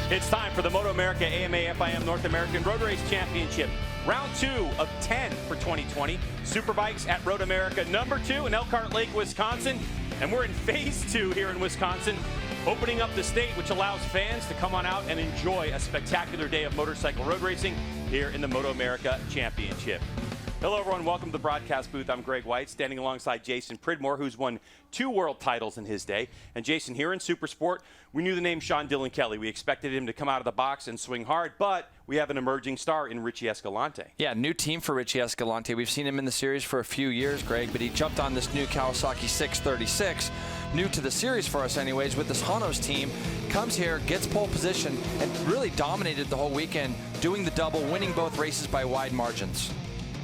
It's time for the MotoAmerica AMA FIM North American Road Race Championship. Round 2 of 10 for 2020. Superbikes at Road America number 2 in Elkhart Lake, Wisconsin. And we're in phase 2 here in Wisconsin, opening up the state, which allows fans to come on out and enjoy a spectacular day of motorcycle road racing here in the MotoAmerica Championship. Hello, everyone. Welcome to the broadcast booth. I'm Greg White, standing alongside Jason Pridmore, who's won 2 world titles in his day. And Jason, here in Supersport, we knew the name Sean Dillon Kelly. We expected him to come out of the box and swing hard, but we have an emerging star in Richie Escalante. Yeah, new team for Richie Escalante. We've seen him in the series for a few years, Greg, but he jumped on this new Kawasaki 636, new to the series for us anyways, with this Honos team. Comes here, gets pole position, and really dominated the whole weekend, doing the double, winning both races by wide margins.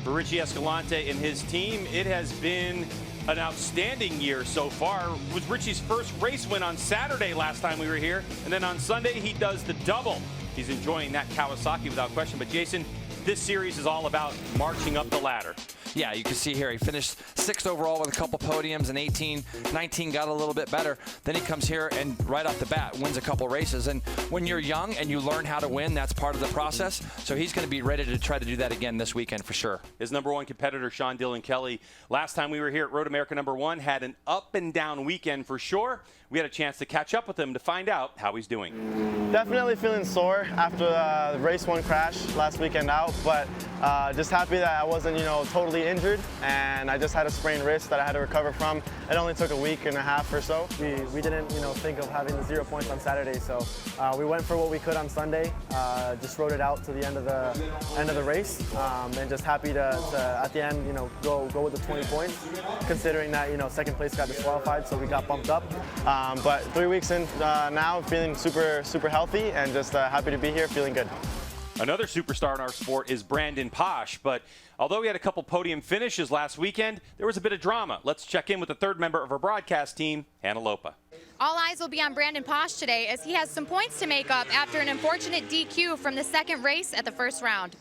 For Richie Escalante and his team, it has been an outstanding year so far. It was Richie's first race win on Saturday last time we were here, and then on Sunday he does the double. He's enjoying that Kawasaki without question. But Jason, this series is all about marching up the ladder. Yeah, you can see here he finished 6th overall with a couple podiums, and 18, 19 got a little bit better. Then he comes here and right off the bat wins a couple races. And when you're young and you learn how to win, that's part of the process. So he's going to be ready to try to do that again this weekend for sure. His number 1 competitor, Sean Dillon Kelly, last time we were here at Road America number 1, had an up and down weekend for sure. We had a chance to catch up with him to find out how he's doing. Definitely feeling sore after the race 1 crash last weekend out, but just happy that I wasn't, totally injured, and I just had a sprained wrist that I had to recover from. It only took a week and a half or so. We didn't, think of having the 0 points on Saturday, so we went for what we could on Sunday. Just rode it out to the end of the race, and just happy to at the end, go with the 20 points, considering that second place got disqualified, so we got bumped up. But 3 weeks in now, feeling super healthy, and just happy to be here, feeling good. Another superstar in our sport is Brandon Paasch, but although he had a couple podium finishes last weekend, there was a bit of drama. Let's check in with the third member of our broadcast team, Hannah Lopa. All eyes will be on Brandon Paasch today, as he has some points to make up after an unfortunate DQ from the second race at the first round.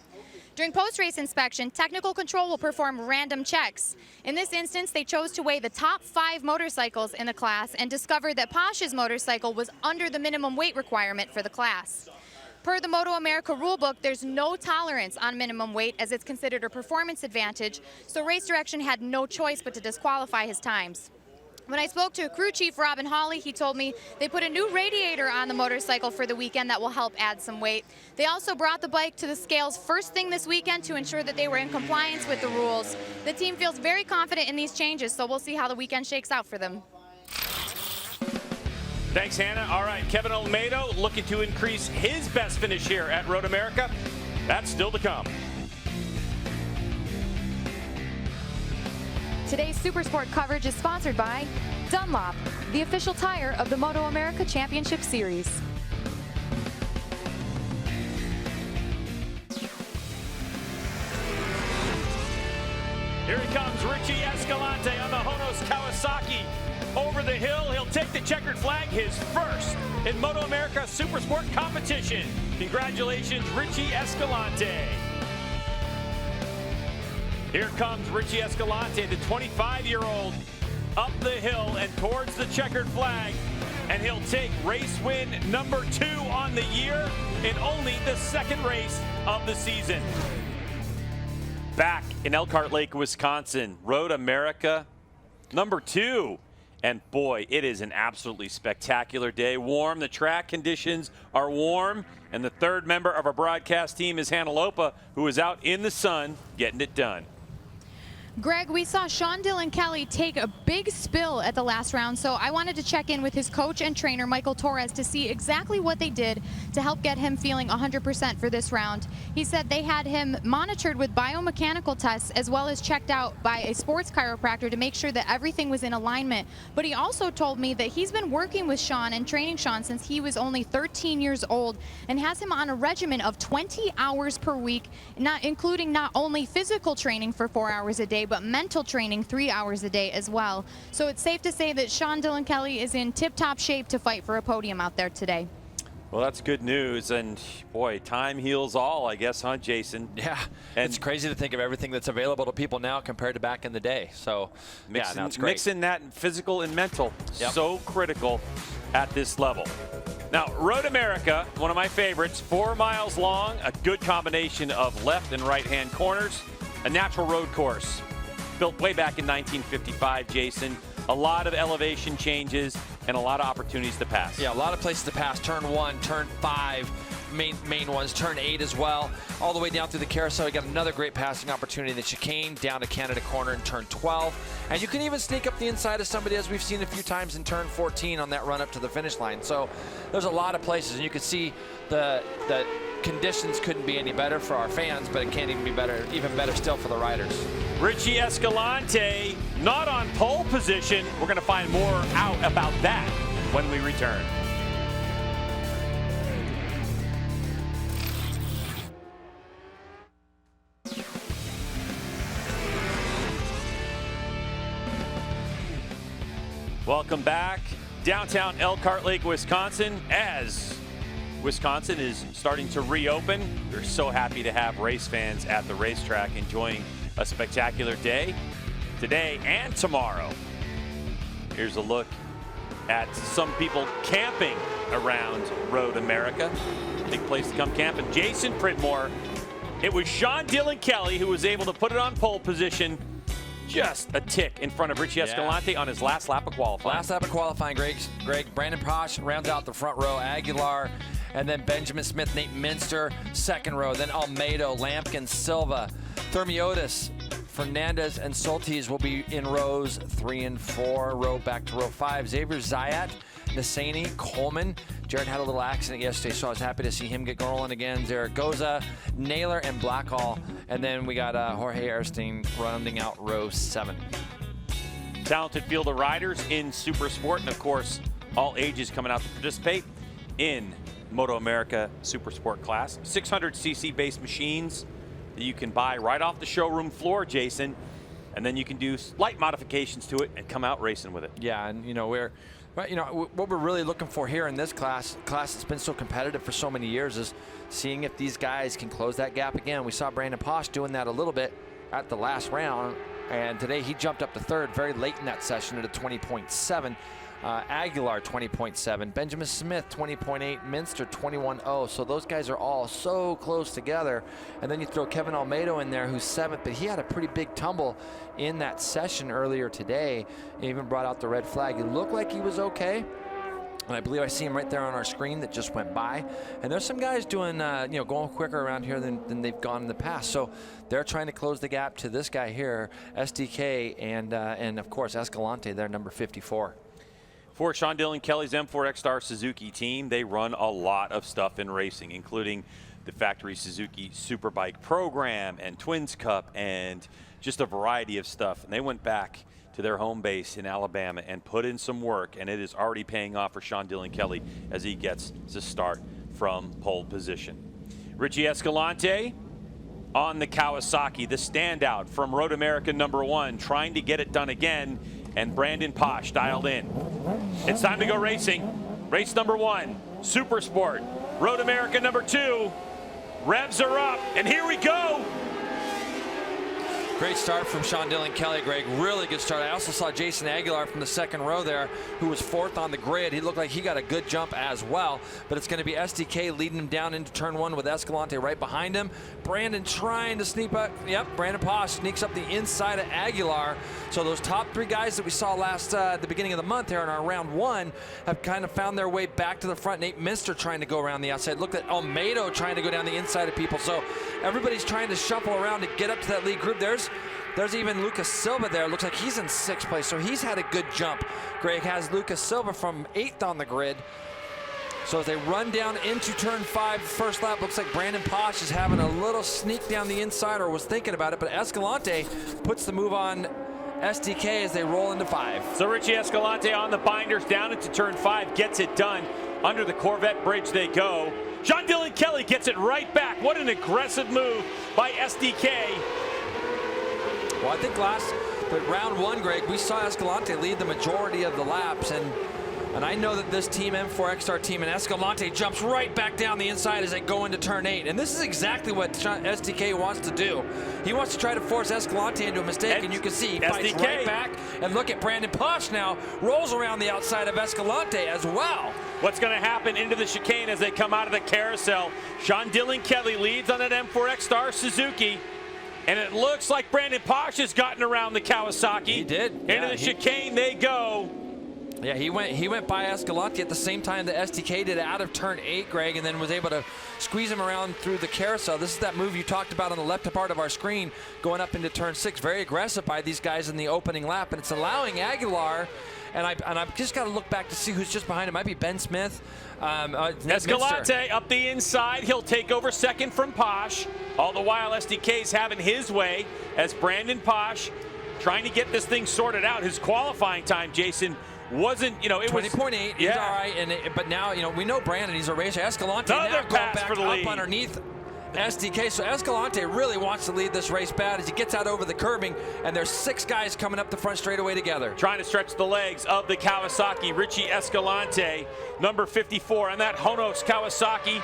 During post-race inspection, technical control will perform random checks. In this instance, they chose to weigh the top 5 motorcycles in the class and discovered that Paasch's motorcycle was under the minimum weight requirement for the class. Per the MotoAmerica rulebook, there's no tolerance on minimum weight, as it's considered a performance advantage, so race direction had no choice but to disqualify his times. When I spoke to crew chief Robin Hawley, he told me they put a new radiator on the motorcycle for the weekend that will help add some weight. They also brought the bike to the scales first thing this weekend to ensure that they were in compliance with the rules. The team feels very confident in these changes, so we'll see how the weekend shakes out for them. Thanks, Hannah. All right, Kevin Olmedo looking to increase his best finish here at Road America. That's still to come. Today's Supersport coverage is sponsored by Dunlop, the official tire of the MotoAmerica Championship Series. Here he comes, Richie Escalante on the Honos Kawasaki. Over the hill, he'll take the checkered flag, his first in MotoAmerica Supersport competition. Congratulations, Richie Escalante. Here comes Richie Escalante, the 25-year-old, up the hill and towards the checkered flag. And he'll take race win number 2 on the year in only the second race of the season. Back in Elkhart Lake, Wisconsin, Road America number 2. And boy, it is an absolutely spectacular day. Warm, the track conditions are warm. And the third member of our broadcast team is Hannah Lopa, who is out in the sun getting it done. Greg, we saw Sean Dillon Kelly take a big spill at the last round, so I wanted to check in with his coach and trainer, Michael Torres, to see exactly what they did to help get him feeling 100% for this round. He said they had him monitored with biomechanical tests as well as checked out by a sports chiropractor to make sure that everything was in alignment. But he also told me that he's been working with Sean and training Sean since he was only 13 years old and has him on a regimen of 20 hours per week, including not only physical training for 4 hours a day, but mental training 3 hours a day as well. So it's safe to say that Sean Dillon Kelly is in tip-top shape to fight for a podium out there today. Well, that's good news, and boy, time heals all, I guess, huh, Jason? Yeah, and it's crazy to think of everything that's available to people now compared to back in the day. So, mixing that physical and mental, so critical at this level. Now, Road America, one of my favorites, 4 miles long, a good combination of left and right-hand corners, a natural road course. Built way back in 1955, Jason. A lot of elevation changes and a lot of opportunities to pass. Yeah, a lot of places to pass. Turn 1, turn 5, main ones, turn 8 as well. All the way down through the carousel, we got another great passing opportunity in the chicane, down to Canada Corner in turn 12. And you can even sneak up the inside of somebody, as we've seen a few times in turn 14 on that run up to the finish line. So there's a lot of places, and you can see the conditions couldn't be any better for our fans, but it can't even be better, even better still for the riders. Richie Escalante not on pole position. We're going to find more out about that when we return. Welcome back. Downtown Elkhart Lake, Wisconsin, as Wisconsin is starting to reopen. We're so happy to have race fans at the racetrack enjoying a spectacular day today and tomorrow. Here's a look at some people camping around Road America. Big place to come camping. Jason Pridmore. It was Sean Dylan Kelly who was able to put it on pole position, just a tick in front of Richie Escalante on his last lap of qualifying. Last lap of qualifying, Greg. Brandon Paasch rounds out the front row. Aguilar, and then Benjamin Smith, Nate Minster, second row. Then Almeida, Lampkin, Silva, Thermiotis, Fernandez, and Soltis will be in rows 3 and 4. Row back to row 5. Xavier Zayat, Nassani, Coleman. Jared had a little accident yesterday, so I was happy to see him get rolling again. Zaragoza, Naylor, and Blackall. And then we got Jorge Erstein rounding out row 7. Talented field of riders in Supersport, and of course, all ages coming out to participate in MotoAmerica Supersport class. 600cc base machines that you can buy right off the showroom floor, Jason, and then you can do slight modifications to it and come out racing with it. Yeah, and what we're really looking for here in this class that's been so competitive for so many years, is seeing if these guys can close that gap again. We saw Brandon Paasch doing that a little bit at the last round, and today he jumped up to third very late in that session at a 20.7. Aguilar 20.7, Benjamin Smith 20.8, Minster 21.0. So those guys are all so close together. And then you throw Kevin Almeida in there, who's 7th, but he had a pretty big tumble in that session earlier today. He even brought out the red flag. He looked like he was okay. And I believe I see him right there on our screen that just went by. And there's some guys doing, going quicker around here than they've gone in the past. So they're trying to close the gap to this guy here, SDK, and of course Escalante, their number 54. For Sean Dylan Kelly's M4 X-Star Suzuki team, they run a lot of stuff in racing, including the factory Suzuki Superbike program and Twins Cup and just a variety of stuff. And they went back to their home base in Alabama and put in some work, and it is already paying off for Sean Dylan Kelly as he gets to start from pole position. Richie Escalante on the Kawasaki, the standout from Road America #1, trying to get it done again, and Brandon Paasch dialed in. It's time to go racing. Race #1, Supersport. Road America #2. Revs are up, and here we go. Great start from Sean Dylan Kelly, Greg. Really good start. I also saw Jason Aguilar from the second row there, who was 4th on the grid. He looked like he got a good jump as well, but it's going to be SDK leading him down into turn 1 with Escalante right behind him. Brandon trying to sneak up. Yep, Brandon Paasch sneaks up the inside of Aguilar. So those top 3 guys that we saw last at the beginning of the month here in our round 1 have kind of found their way back to the front. Nate Minster trying to go around the outside. Look at Almeida trying to go down the inside of people. So everybody's trying to shuffle around to get up to that lead group. There's even Lucas Silva there. Looks like he's in 6th place, so he's had a good jump. Greg has Lucas Silva from 8th on the grid. So as they run down into turn 5, first lap, looks like Brandon Paasch is having a little sneak down the inside, or was thinking about it, but Escalante puts the move on SDK as they roll into 5. So Richie Escalante on the binders down into turn 5, gets it done. Under the Corvette bridge they go. Sean Dylan Kelly gets it right back. What an aggressive move by SDK. Well, I think round 1, Greg, we saw Escalante lead the majority of the laps, and I know that this team, M4 X-Star team, and Escalante jumps right back down the inside as they go into turn 8. And this is exactly what SDK wants to do. He wants to try to force Escalante into a mistake, and you can see he fights right back. And look at Brandon Paasch now, rolls around the outside of Escalante as well. what's going to happen into the chicane as they come out of the carousel. Sean Dillon Kelly leads on that M4X Star Suzuki. And it looks like Brandon Paasch has gotten around the Kawasaki. He did. Into the chicane they go. Yeah, he went by Escalante at the same time that SDK did out of turn 8, Greg, and then was able to squeeze him around through the carousel. This is that move you talked about on the left part of our screen, going up into turn 6. Very aggressive by these guys in the opening lap, and it's allowing Aguilar. And I've just got to look back to see who's just behind him. It might be Ben Smith. Escalante up the inside. He'll take over second from Paasch. All the while, SDK's having his way as Brandon Paasch trying to get this thing sorted out. His qualifying time, Jason, wasn't, it 20.8. was 20.8. He's all right. But now, we know Brandon. He's a racer. Escalante Another now going pass back for the up lead. underneath SDK. So Escalante really wants to lead this race bad as he gets out over the curbing, and there's 6 guys coming up the front straightaway together. Trying to stretch the legs of the Kawasaki. Richie Escalante, number 54, and that Honos Kawasaki,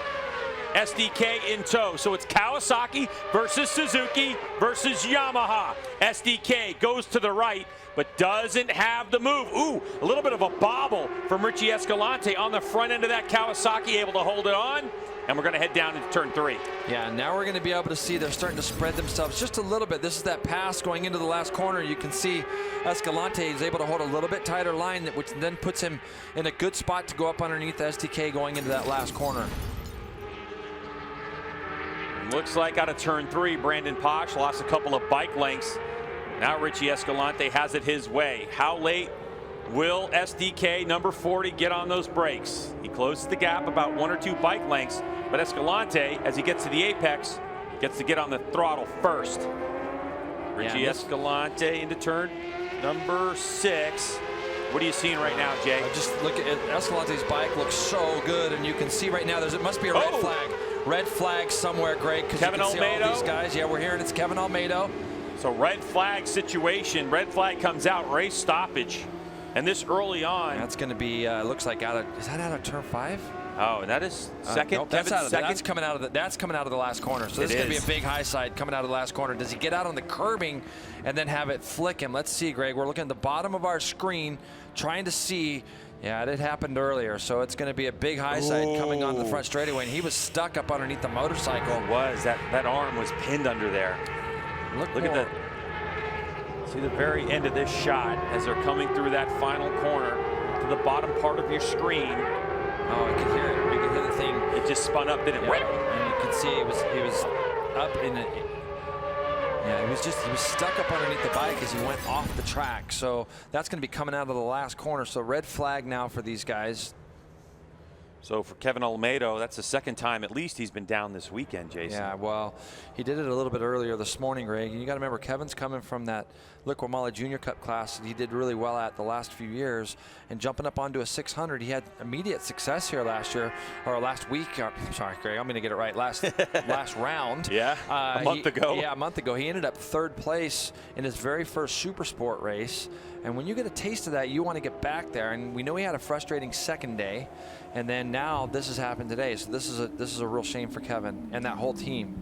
SDK in tow. So it's Kawasaki versus Suzuki versus Yamaha. SDK goes to the right, but doesn't have the move. Ooh, a little bit of a bobble from Richie Escalante on the front end of that Kawasaki, able to hold it on. And we're going to head down into turn 3. Yeah, now we're going to be able to see they're starting to spread themselves just a little bit. This is that pass going into the last corner. You can see Escalante is able to hold a little bit tighter line, which then puts him in a good spot to go up underneath SDK going into that last corner. Looks like out of turn 3, Brandon Paasch lost a couple of bike lengths. Now Richie Escalante has it his way. How late will SDK, number 40, get on those brakes? He closes the gap about 1 or 2 bike lengths, but Escalante, as he gets to the apex, gets to get on the throttle first. Richie Escalante into turn number 6. What are you seeing right now, Jay? Just look at Escalante's bike looks so good, and you can see right now it must be a red flag. Red flag somewhere, Greg, because you can see all these guys. Yeah, we're hearing it's Kevin Almeida. So red flag situation. Red flag comes out, race stoppage. And this early on. That's going to be, looks like is that out of turn 5? Oh, that is second. Nope, that's coming out of the last corner. So this is going to be a big high side coming out of the last corner. Does he get out on the curbing and then have it flick him? Let's see, Greg. We're looking at the bottom of our screen, trying to see. Yeah, it happened earlier, so it's going to be a big high side coming onto the front straightaway, and he was stuck up underneath the motorcycle. It was. That arm was pinned under there. Look at that. See the very end of this shot as they're coming through that final corner to the bottom part of your screen. Oh, I can hear it. You can hear the thing. It just spun up, didn't it? And you can see he was up in it. Yeah, he was stuck up underneath the bike as he went off the track. So that's going to be coming out of the last corner. So red flag now for these guys. So for Kevin Almeida, that's the second time at least he's been down this weekend, Jason. Yeah, well, he did it a little bit earlier this morning, Greg. And you got to remember, Kevin's coming from that Liqui Moly Junior Cup class that he did really well at the last few years, and jumping up onto a 600. He had immediate success here last year, or last week. Sorry, Greg, I'm going to get it right. Last round. Yeah, a month ago. Yeah, a month ago. He ended up 3rd place in his very first Supersport race. And when you get a taste of that, you want to get back there. And we know he had a frustrating second day. And then now this has happened today. So this is a real shame for Kevin and that whole team.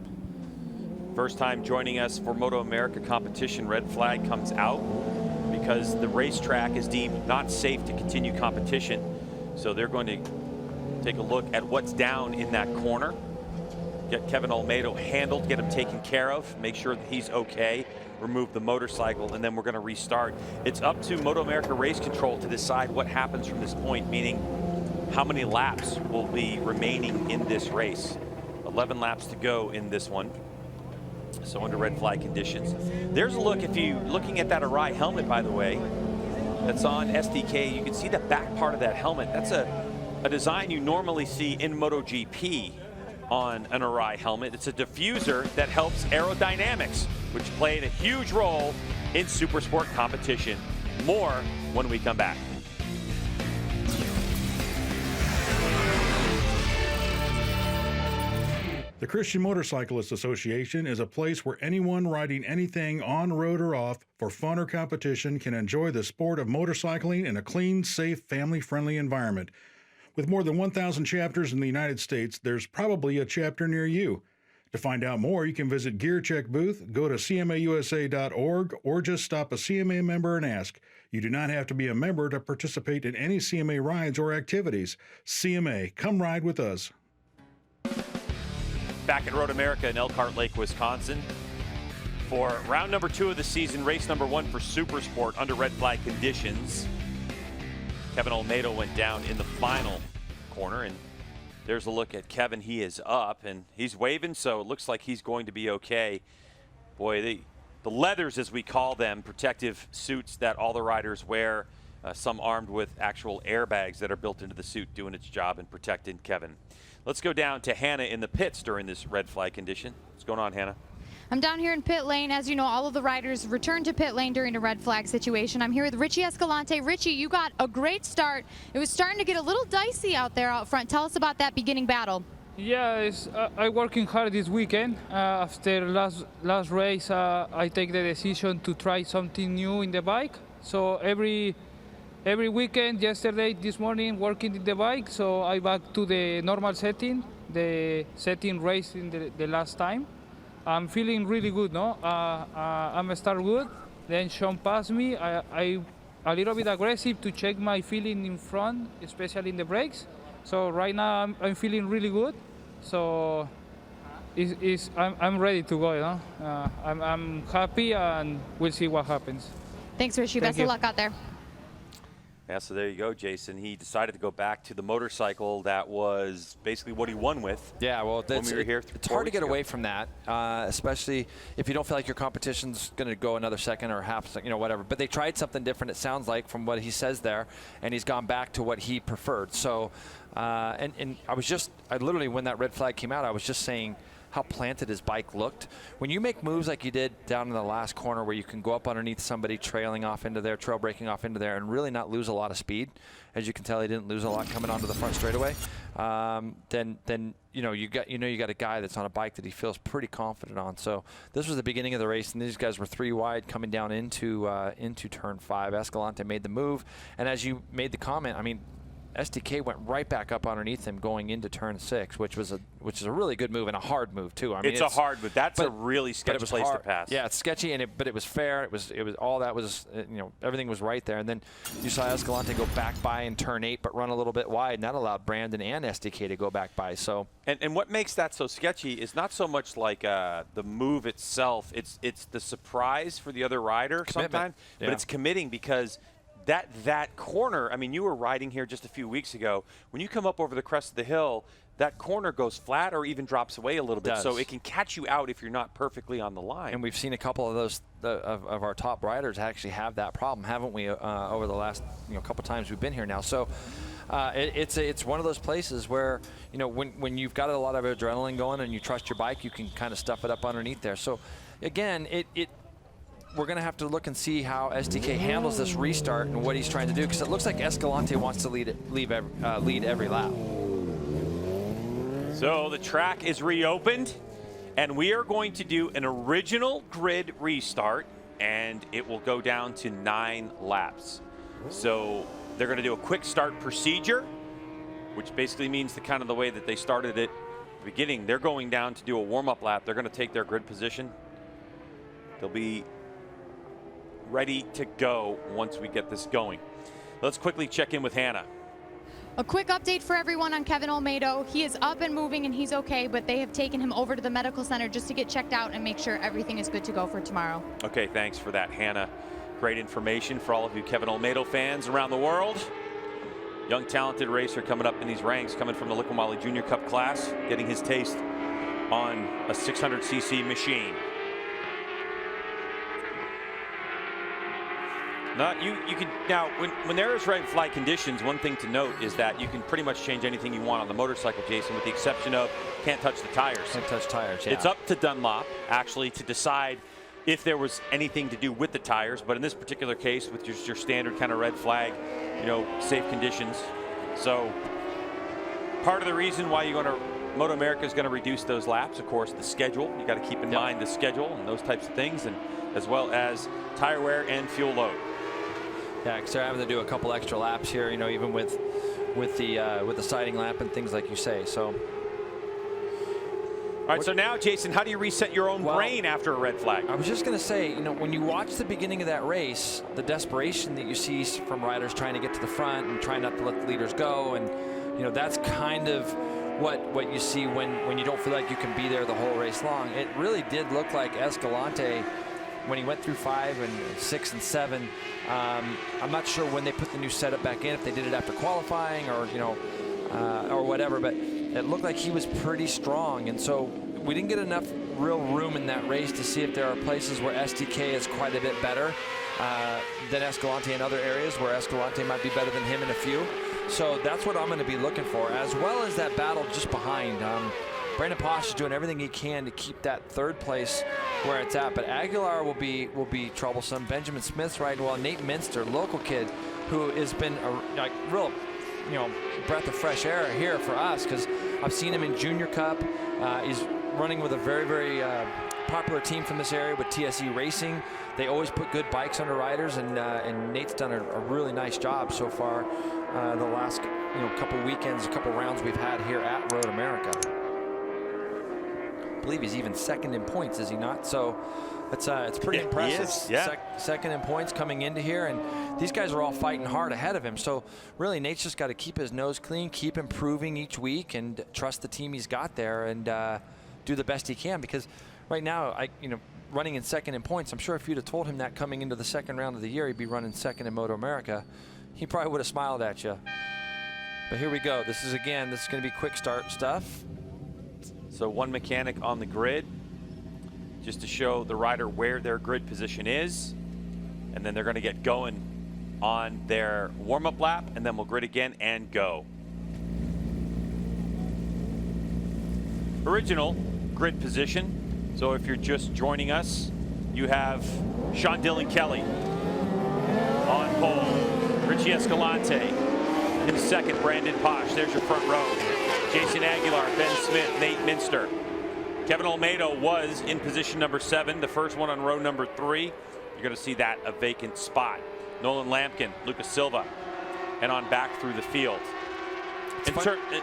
First time joining us for MotoAmerica competition, red flag comes out because the racetrack is deemed not safe to continue competition. So they're going to take a look at what's down in that corner. Get Kevin Almeida handled, get him taken care of, make sure that he's okay, remove the motorcycle, and then we're going to restart. It's up to MotoAmerica Race Control to decide what happens from this point, meaning how many laps will be remaining in this race. 11 laps to go in this one. So under red flag conditions. There's a look, if you're looking at that Arai helmet, by the way, that's on SDK. You can see the back part of that helmet. That's a design you normally see in MotoGP on an Arai helmet. It's a diffuser that helps aerodynamics, which played a huge role in Supersport competition. More when we come back. The Christian Motorcyclists Association is a place where anyone riding anything on road or off for fun or competition can enjoy the sport of motorcycling in a clean, safe, family-friendly environment. With more than 1,000 chapters in the United States, there's probably a chapter near you. To find out more, you can visit Gear Check booth, go to cmausa.org, or just stop a CMA member and ask. You do not have to be a member to participate in any CMA rides or activities. CMA, come ride with us. Back at MotoAmerica in Elkhart Lake, Wisconsin, for round number 2 of the season, race number 1 for Supersport under red flag conditions. Kevin Olmedo went down in the final corner, and there's a look at Kevin. He is up, and he's waving, so it looks like he's going to be okay. Boy, the leathers, as we call them, protective suits that all the riders wear, some armed with actual airbags that are built into the suit, doing its job and protecting Kevin. Let's go down to Hannah in the pits during this red flag condition. What's going on, Hannah? I'm down here in pit lane. As you know, all of the riders return to pit lane during a red flag situation. I'm here with Richie Escalante. Richie, you got a great start. It was starting to get a little dicey out there out front. Tell us about that beginning battle. Yeah, I working hard this weekend. After last race, I take the decision to try something new in the bike. So every weekend, yesterday, this morning, working in the bike. So I back to the normal setting, the setting race in the last time. I'm feeling really good, no? I'm start good. Then Sean passed me. I a little bit aggressive to check my feeling in front, especially in the brakes. So right now I'm feeling really good. So I'm ready to go, you know? I'm happy, and we'll see what happens. Thanks, Richie. Best of luck out there. Yeah, so there you go, Jason. He decided to go back to the motorcycle that was basically what he won with. Yeah, well, when we were here it's hard to get away from that, especially if you don't feel like your competition's going to go another second or half a second, you know, whatever. But they tried something different, it sounds like, from what he says there, and he's gone back to what he preferred. So, and I literally, when that red flag came out, I was just saying how planted his bike looked. When you make moves like you did down in the last corner where you can go up underneath somebody trailing off into there, trail braking off into there, and really not lose a lot of speed, as you can tell he didn't lose a lot coming onto the front straightaway, then you got a guy that's on a bike that he feels pretty confident on. So this was the beginning of the race, and these guys were 3 wide coming down into turn 5. Escalante made the move, and as you made the comment, I mean, SDK went right back up underneath him going into turn 6, which is a really good move and a hard move too. I mean, it's a hard move. That's a really sketchy place to pass. Yeah, it's sketchy, but it was fair. It was all that was, everything was right there. And then you saw Escalante go back by in turn 8, but run a little bit wide, and that allowed Brandon and SDK to go back by. So and what makes that so sketchy is not so much like the move itself. It's the surprise for the other rider sometimes, but it's committing because that corner, I mean, you were riding here just a few weeks ago. When you come up over the crest of the hill, that corner goes flat or even drops away a little bit. So it can catch you out if you're not perfectly on the line. And we've seen a couple of those of our top riders actually have that problem, haven't we, over the last couple times we've been here now. So it's one of those places where, when you've got a lot of adrenaline going and you trust your bike, you can kind of stuff it up underneath there. So again, we're going to have to look and see how SDK handles this restart and what he's trying to do, because it looks like Escalante wants to lead every lap. So the track is reopened, and we are going to do an original grid restart, and it will go down to 9 laps. So they're going to do a quick start procedure, which basically means the way that they started it at the beginning. They're going down to do a warm-up lap. They're going to take their grid position. They'll be ready to go once we get this going. Let's quickly check in with Hannah. A quick update for everyone on Kevin Olmedo. He is up and moving and he's okay, but they have taken him over to the medical center just to get checked out and make sure everything is good to go for tomorrow. Okay, thanks for that, Hannah. Great information for all of you Kevin Olmedo fans around the world. Young, talented racer coming up in these ranks, coming from the Liqui Junior Cup class, getting his taste on a 600cc machine. Now, when there is red flag conditions, one thing to note is that you can pretty much change anything you want on the motorcycle, Jason, with the exception of can't touch the tires. Can't touch tires, yeah. It's up to Dunlop, actually, to decide if there was anything to do with the tires. But in this particular case, with just your standard kind of red flag, safe conditions. So part of the reason why MotoAmerica is going to reduce those laps, of course, the schedule. You got to keep in mind the schedule and those types of things, and as well as tire wear and fuel load. Yeah, because they're having to do a couple extra laps here, even with the siding lap and things like you say. So All right, so now, Jason, how do you reset your own brain after a red flag? I was just going to say, you know, when you watch the beginning of that race, the desperation that you see from riders trying to get to the front and trying not to let the leaders go, and you know, that's kind of what you see when you don't feel like you can be there the whole race long. It really did look like Escalante, when he went through 5 and 6 and 7. I'm not sure when they put the new setup back in, if they did it after qualifying or, you know, or whatever, but it looked like he was pretty strong. And so we didn't get enough real room in that race to see if there are places where SDK is quite a bit better than Escalante in other areas, where Escalante might be better than him in a few. So that's what I'm going to be looking for, as well as that battle just behind. Brandon Paasch is doing everything he can to keep that 3rd place where it's at, but Aguilar will be troublesome. Benjamin Smith's riding well. Nate Minster, local kid, who has been a real, you know, breath of fresh air here for us, because I've seen him in Junior Cup. He's running with a very, very popular team from this area with TSE Racing. They always put good bikes under riders, and Nate's done a really nice job so far the last couple weekends, a couple rounds we've had here at Road America. I believe he's even 2nd in points, is he not? So it's pretty impressive. He is, yeah. 2nd in points coming into here, and these guys are all fighting hard ahead of him. So really, Nate's just got to keep his nose clean, keep improving each week, and trust the team he's got there, and do the best he can. Because right now, running in 2nd in points, I'm sure if you'd have told him that coming into the 2nd round of the year, he'd be running 2nd in MotoAmerica, he probably would have smiled at you. But here we go. This is going to be quick start stuff. So one mechanic on the grid, just to show the rider where their grid position is, and then they're going to get going on their warm-up lap, and then we'll grid again and go. Original grid position. So if you're just joining us, you have Sean Dylan Kelly on pole, Richie Escalante in 2nd, Brandon Paasch. There's your front row. Jason Aguilar, Ben Smith, Nate Minster. Kevin Olmedo was in position number 7, the first one on row number 3. You're going to see that a vacant spot. Nolan Lampkin, Lucas Silva, and on back through the field.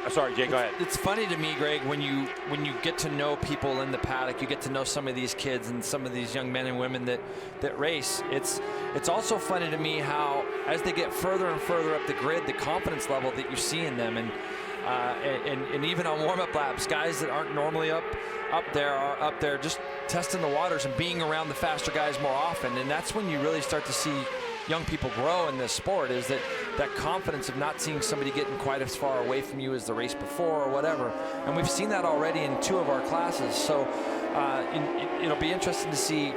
Sorry, Jay, go ahead. It's funny to me, Greg, when you get to know people in the paddock, you get to know some of these kids and some of these young men and women that race. It's also funny to me how, as they get further and further up the grid, the confidence level that you see in them, and even on warm-up laps, guys that aren't normally up there are up there just testing the waters and being around the faster guys more often. And that's when you really start to see young people grow in this sport, is that confidence of not seeing somebody getting quite as far away from you as the race before or whatever. And we've seen that already in 2 of our classes. So it'll be interesting to see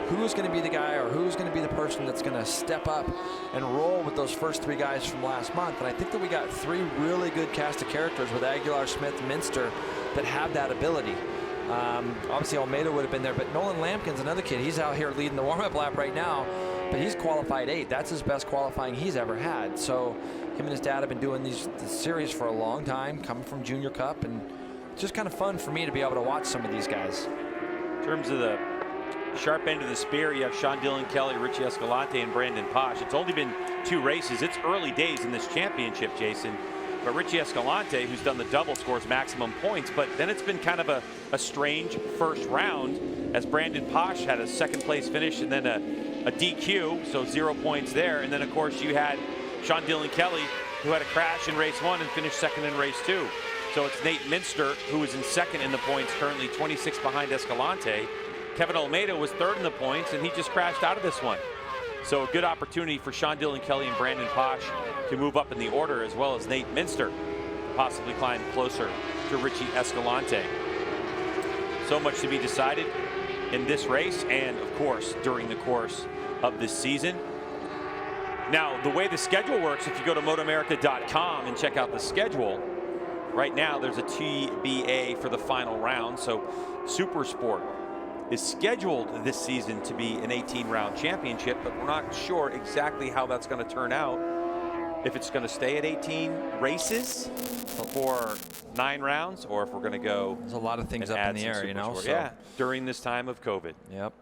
who's going to be the guy, or who's going to be the person that's going to step up and roll with those first 3 guys from last month. And I think that we got 3 really good cast of characters with Aguilar, Smith, and Minster that have that ability. Obviously Almeida would have been there, but Nolan Lampkin's another kid. He's out here leading the warm-up lap right now, but he's qualified 8th. That's his best qualifying he's ever had. So him and his dad have been doing this series for a long time, coming from Junior Cup, and it's just kind of fun for me to be able to watch some of these guys. In terms of the sharp end of the spear, you have Sean Dylan Kelly, Richie Escalante, and Brandon Paasch. It's only been 2 races. It's early days in this championship, Jason. But Richie Escalante, who's done the double, scores maximum points. But then it's been kind of a strange first round, as Brandon Paasch had a 2nd place finish and then a DQ, so 0 points there. And then, of course, you had Sean Dylan Kelly, who had a crash in race 1 and finished 2nd in race 2. So it's Nate Minster, who is in 2nd in the points, currently 26 behind Escalante. Kevin Olmedo was 3rd in the points, and he just crashed out of this one. So a good opportunity for Sean Dylan Kelly and Brandon Paasch to move up in the order, as well as Nate Minster to possibly climb closer to Richie Escalante. So much to be decided in this race, and of course during the course of this season. Now, the way the schedule works, if you go to MotoAmerica.com and check out the schedule, right now there's a TBA for the final round. So Supersport is scheduled this season to be an 18-round championship, but we're not sure exactly how that's going to turn out. If it's going to stay at 18 races for 9 rounds, or if we're going to go. There's a lot of things up in the air, you know. So. Yeah, during this time of COVID. Yep.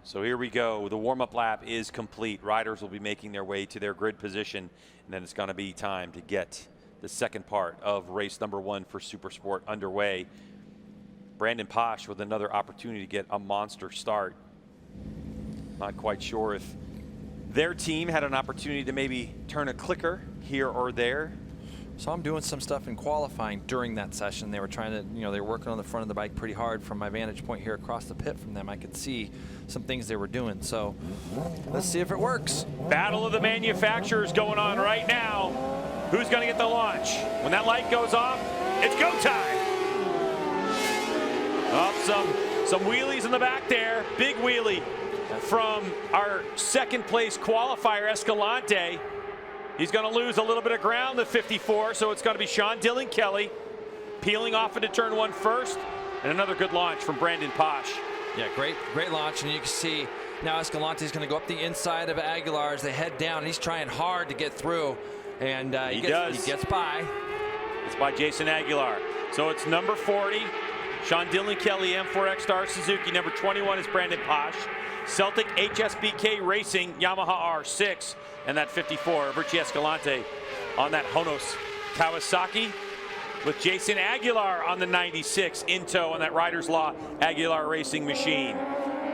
So here we go. The warm-up lap is complete. Riders will be making their way to their grid position, and then it's going to be time to get the 2nd part of race number 1 for Supersport underway. Brandon Paasch with another opportunity to get a monster start. Not quite sure if their team had an opportunity to maybe turn a clicker here or there. So I'm doing some stuff in qualifying during that session. They were trying to, they were working on the front of the bike pretty hard. From my vantage point here across the pit from them, I could see some things they were doing. So let's see if it works. Battle of the manufacturers going on right now. Who's going to get the launch? When that light goes off, it's go time. Oh, some wheelies in the back there. Big wheelie from our second place qualifier, Escalante. He's going to lose a little bit of ground, the 54, so it's going to be Sean Dillon Kelly peeling off into turn 1 first, and another good launch from Brandon Paasch. Yeah, great launch, and you can see now Escalante is going to go up the inside of Aguilar as they head down, and he's trying hard to get through, and he gets by. It's by Jason Aguilar. So it's number 40, Sean Dillon Kelly, M4X Star Suzuki. Number 21 is Brandon Paasch. Celtic HSBK Racing Yamaha R6, and that 54, Richie Escalante on that Honos Kawasaki, with Jason Aguilar on the 96 in tow on that Riders Law Aguilar Racing machine.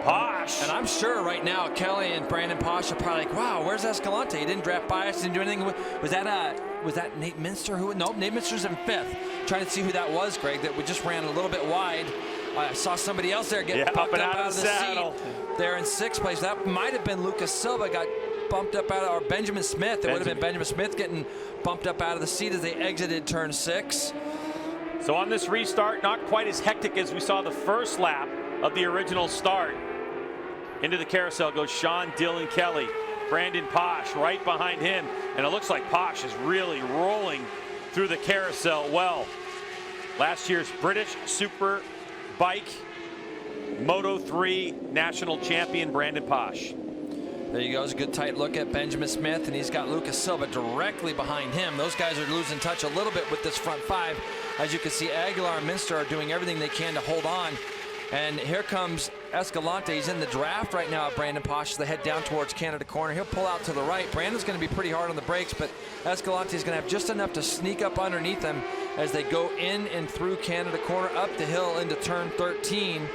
Paasch. And I'm sure right now Kelly and Brandon Paasch are probably like, wow, where's Escalante? He didn't draft by us, didn't do anything. Was that Nate Minster? Nope, Nate Minster's in 5th. Trying to see who that was, Greg, that we just ran a little bit wide. I saw somebody else there get bumped up out of the saddle. seat. They're in 6th place. That might have been Lucas Silva got bumped up out of, or Benjamin Smith. It would have been Benjamin Smith getting bumped up out of the seat as they exited turn 6. So on this restart, not quite as hectic as we saw the first lap of the original start. Into the carousel goes Sean Dillon Kelly. Brandon Paasch right behind him. And it looks like Paasch is really rolling through the carousel well. Last year's British Super Bike Moto3 national champion Brandon Paasch. There you go. It's a good tight look at Benjamin Smith, and he's got Lucas Silva directly behind him. Those guys are losing touch a little bit with this front 5. As you can see, Aguilar and Minster are doing everything they can to hold on. And here comes Escalante. He's in the draft right now at Brandon Paasch. They head down towards Canada corner. He'll pull out to the right. Brandon's going to be pretty hard on the brakes, but Escalante is going to have just enough to sneak up underneath him as they go in and through Canada corner, up the hill into turn 13.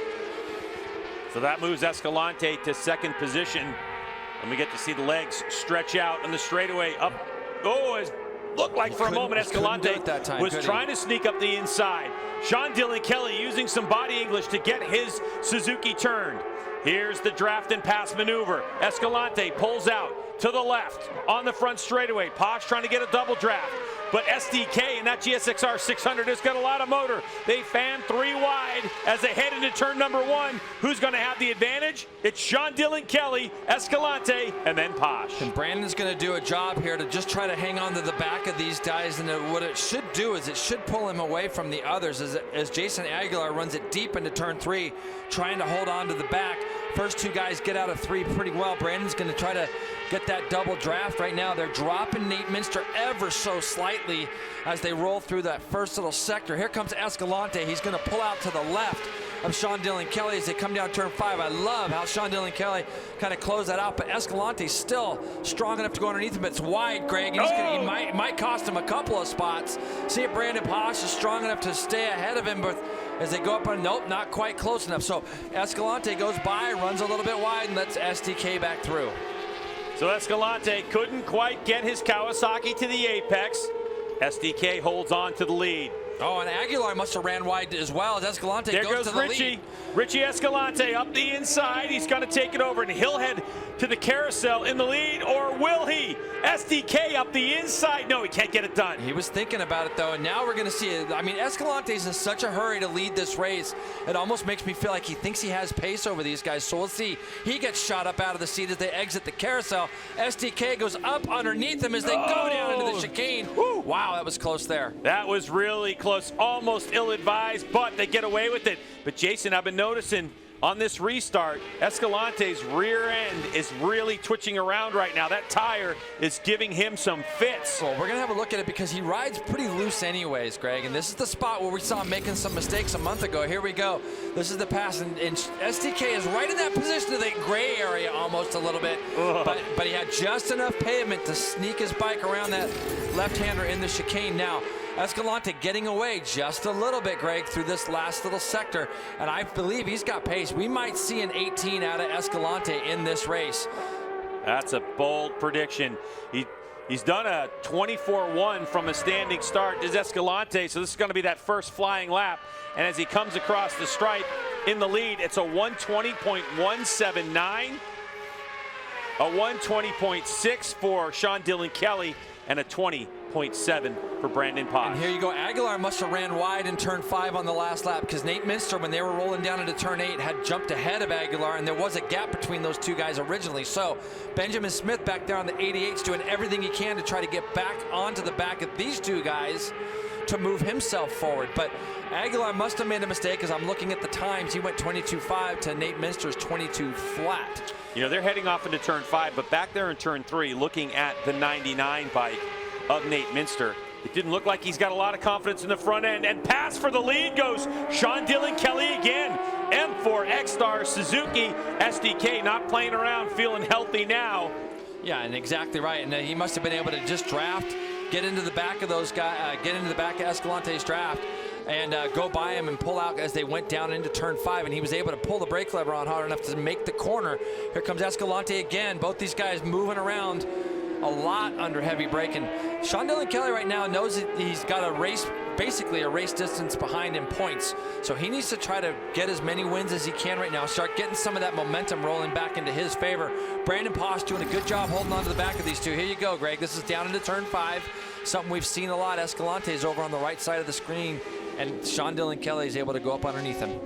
So that moves Escalante to 2nd position. And we get to see the legs stretch out on the straightaway up. Oh, it looked like for a moment Escalante was trying to sneak up the inside. Sean Dillon Kelly using some body English to get his Suzuki turned. Here's the draft and pass maneuver. Escalante pulls out to the left on the front straightaway. Paasch trying to get a double draft. But SDK and that GSXR 600 has got a lot of motor. They fan 3 wide as they head into turn number 1. Who's going to have the advantage? It's Sean Dillon Kelly, Escalante, and then Paasch. And Brandon's going to do a job here to just try to hang on to the back of these guys. And what it should do is it should pull him away from the others as Jason Aguilar runs it deep into turn 3, trying to hold on to the back. First 2 guys get out of 3 pretty well. Brandon's going to try to get that double draft right now. They're dropping Nate Minster ever so slightly as they roll through that first little sector. Here comes Escalante. He's going to pull out to the left of Sean Dillon Kelly as they come down turn 5. I love how Sean Dillon Kelly kind of closed that out, but Escalante's still strong enough to go underneath him. But it's wide, Greg, and he might cost him a couple of spots. See if Brandon Paasch is strong enough to stay ahead of him, but as they go up on, nope, not quite close enough. So Escalante goes by, runs a little bit wide, and lets SDK back through. So Escalante couldn't quite get his Kawasaki to the apex. SDK holds on to the lead. Oh, and Aguilar must have ran wide as well as Escalante goes to the lead. Richie Escalante up the inside. He's going to take it over, and he'll head to the carousel in the lead, or will he? SDK up the inside. No, he can't get it done. He was thinking about it, though, and now we're going to see it. I mean, Escalante's in such a hurry to lead this race. It almost makes me feel like he thinks he has pace over these guys. So we'll see. He gets shot up out of the seat as they exit the carousel. SDK goes up underneath him as they go down into the chicane. Woo. Wow, that was close there. That was really close, almost ill-advised, but they get away with it. But Jason, I've been noticing on this restart, Escalante's rear end is really twitching around right now. That tire is giving him some fits. Well, we're going to have a look at it because he rides pretty loose anyways, Greg. And this is the spot where we saw him making some mistakes a month ago. Here we go. This is the pass, and SDK is right in that position of the gray area almost a little bit. But he had just enough pavement to sneak his bike around that left-hander in the chicane. Now, Escalante getting away just a little bit, Greg, through this last little sector, and I believe he's got pace. We might see an 18 out of Escalante in this race. That's a bold prediction. He's done a 24-1 from a standing start. Is Escalante, so this is going to be that first flying lap. And as he comes across the stripe in the lead, it's a 120.179, a 120.6 for Sean Dylan Kelly, and a 20.7 for Brandon Paasch. And here you go. Aguilar must have ran wide in turn 5 on the last lap, because Nate Minster, when they were rolling down into turn 8, had jumped ahead of Aguilar, and there was a gap between those two guys originally. So Benjamin Smith back there on the 88's doing everything he can to try to get back onto the back of these two guys to move himself forward. But Aguilar must have made a mistake, because I'm looking at the times. He went 22.5 to Nate Minster's 22 flat. You know, they're heading off into turn 5, but back there in turn 3, looking at the 99 bike of Nate Minster, it didn't look like he's got a lot of confidence in the front end. And pass for the lead goes Sean Dylan Kelly again. M4 X-Star Suzuki SDK not playing around, feeling healthy now. Yeah, and exactly right. And he must have been able to just draft, get into the back of those guys, get into the back of Escalante's draft, and go by him and pull out as they went down into turn 5, and he was able to pull the brake lever on hard enough to make the corner. Here comes Escalante again. Both these guys moving around a lot under heavy braking. Sean Dylan Kelly right now knows that he's got a race, basically a race distance behind in points, so he needs to try to get as many wins as he can right now, start getting some of that momentum rolling back into his favor. Brandon Paasch doing a good job holding on to the back of these two. Here you go, Greg. This is down into turn 5, something we've seen a lot. Escalante is over on the right side of the screen, and Sean Dylan Kelly is able to go up underneath him.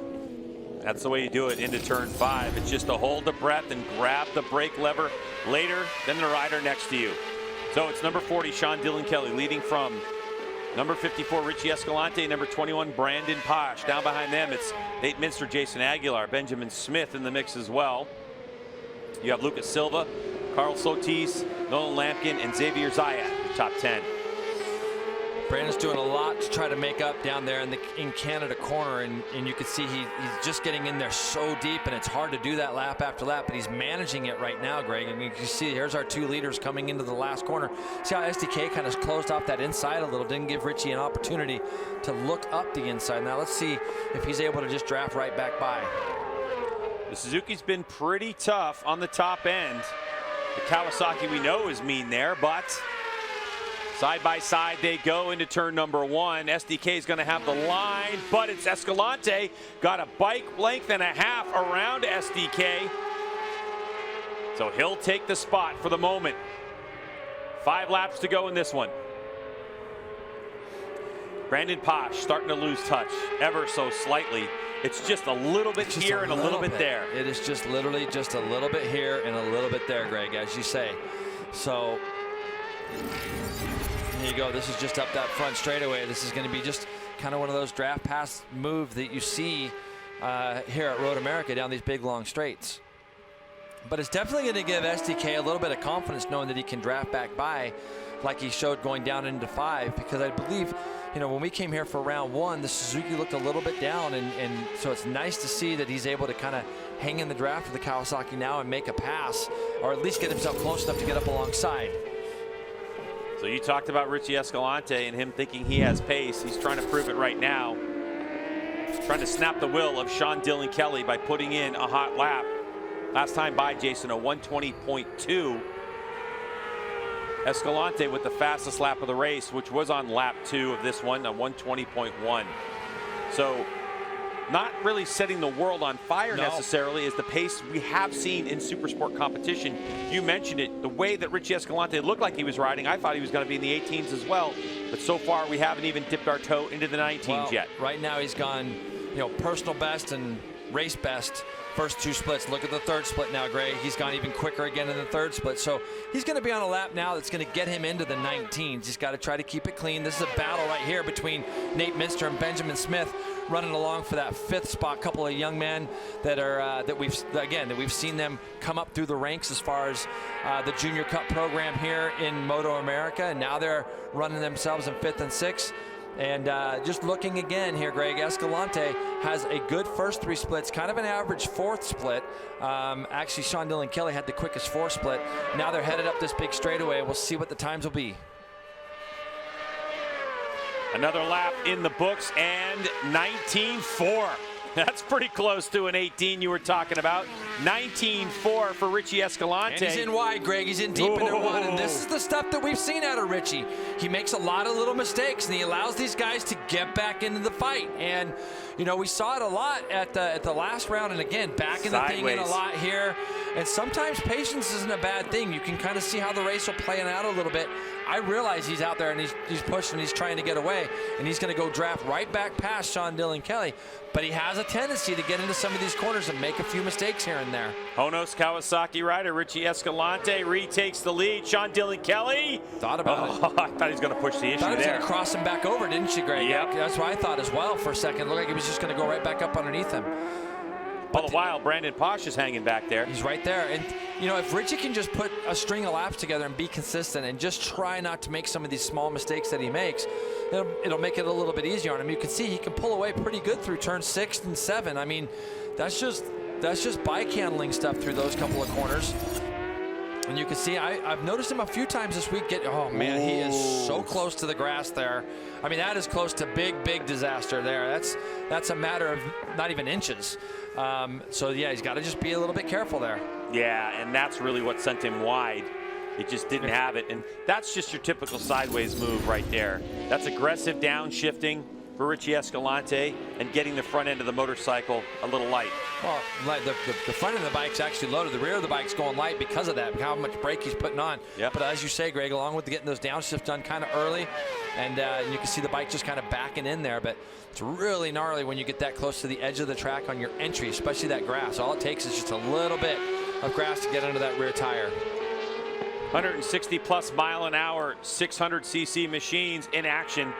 That's the way you do it into turn 5. It's just to hold the breath and grab the brake lever later than the rider next to you. So it's number 40, Sean Dylan Kelly, leading from number 54, Richie Escalante, number 21, Brandon Paasch. Down behind them, it's Nate Minster, Jason Aguilar, Benjamin Smith in the mix as well. You have Lucas Silva, Carl Sotis, Nolan Lampkin, and Xavier Zayat, the top 10. Brandon's doing a lot to try to make up down there in Canada corner, and you can see he's just getting in there so deep, and it's hard to do that lap after lap, but he's managing it right now, Greg. And you can see here's our two leaders coming into the last corner. See how SDK kind of closed off that inside a little, didn't give Richie an opportunity to look up the inside. Now let's see if he's able to just draft right back by. The Suzuki's been pretty tough on the top end. The Kawasaki we know is mean there, but side by side they go into turn number 1. SDK is going to have the line, but it's Escalante. Got a bike length and a half around SDK. So he'll take the spot for the moment. 5 laps to go in this one. Brandon Paasch starting to lose touch ever so slightly. It's just a little bit here and a little bit there. It is just literally just a little bit here and a little bit there, Greg, as you say. So here you go. This is just up that front straightaway. This is going to be just kind of one of those draft pass moves that you see here at Road America down these big long straights. But it's definitely going to give SDK a little bit of confidence knowing that he can draft back by like he showed going down into 5, because I believe, you know, when we came here for round 1, the Suzuki looked a little bit down, and so it's nice to see that he's able to kind of hang in the draft for the Kawasaki now and make a pass, or at least get himself close enough to get up alongside. So you talked about Richie Escalante and him thinking he has pace. He's trying to prove it right now. Trying to snap the will of Sean Dylan Kelly by putting in a hot lap. Last time by, Jason, a 120.2. Escalante with the fastest lap of the race, which was on lap 2 of this one, a 120.1. So not really setting the world on fire necessarily is the pace we have seen in Supersport competition. You mentioned it, the way that Richie Escalante looked like he was riding, I thought he was going to be in the 18s as well. But so far we haven't even dipped our toe into the 19s yet. Right now he's gone, you know, personal best and race best first 2 splits. Look at the 3rd split now, Gray. He's gone even quicker again in the 3rd split. So he's going to be on a lap now that's going to get him into the 19s. He's got to try to keep it clean. This is a battle right here between Nate Minster and Benjamin Smith, running along for that 5th spot. Couple of young men that are that we've seen them come up through the ranks as far as the Junior Cup program here in MotoAmerica, and now they're running themselves in 5th and 6th. And just looking again here, Greg, Escalante has a good first 3 splits, kind of an average 4th split. Actually, Sean Dylan Kelly had the quickest 4th split. Now they're headed up this big straightaway. We'll see what the times will be. Another lap in the books and 19.4. That's pretty close to an 18 you were talking about. 19.4 for Richie Escalante. And he's in wide, Greg. He's in deep into one. And this is the stuff that we've seen out of Richie. He makes a lot of little mistakes, and he allows these guys to get back into the fight. And, you know, we saw it a lot at the last round. And, again, backing the thing in a lot here. And sometimes patience isn't a bad thing. You can kind of see how the race will play out a little bit. I realize he's out there and he's pushing, he's trying to get away, and he's going to go draft right back past Sean Dillon Kelly. But he has a tendency to get into some of these corners and make a few mistakes here and there. Honos Kawasaki rider Richie Escalante retakes the lead. Sean Dillon Kelly. Thought about it. I thought he was going to push the issue thought he was there. going to cross him back over, didn't you, Greg? Yep. That's what I thought as well for a second. It looked like he was just going to go right back up underneath him. All the while, Brandon Paasch is hanging back there. He's right there. And, you know, if Richie can just put a string of laps together and be consistent and just try not to make some of these small mistakes that he makes, it'll make it a little bit easier on him. You can see he can pull away pretty good through turns 6 and 7. I mean, that's just bike handling stuff through those couple of corners. And you can see, I've noticed him a few times this week oh man, he is so close to the grass there. I mean, that is close to big disaster there. That's a matter of not even inches. So yeah, he's got to just be a little bit careful there. Yeah, and that's really what sent him wide. He just didn't have it, and that's just your typical sideways move right there. That's aggressive downshifting for Richie Escalante and getting the front end of the motorcycle a little light. Well, the front end of the bike's actually loaded. The rear of the bike's going light because of that, how much brake he's putting on. Yep. But as you say, Greg, along with getting those downshifts done kind of early, and you can see the bike just kind of backing in there. But it's really gnarly when you get that close to the edge of the track on your entry, especially that grass. All it takes is just a little bit of grass to get under that rear tire. 160 plus mile an hour, 600 cc machines in action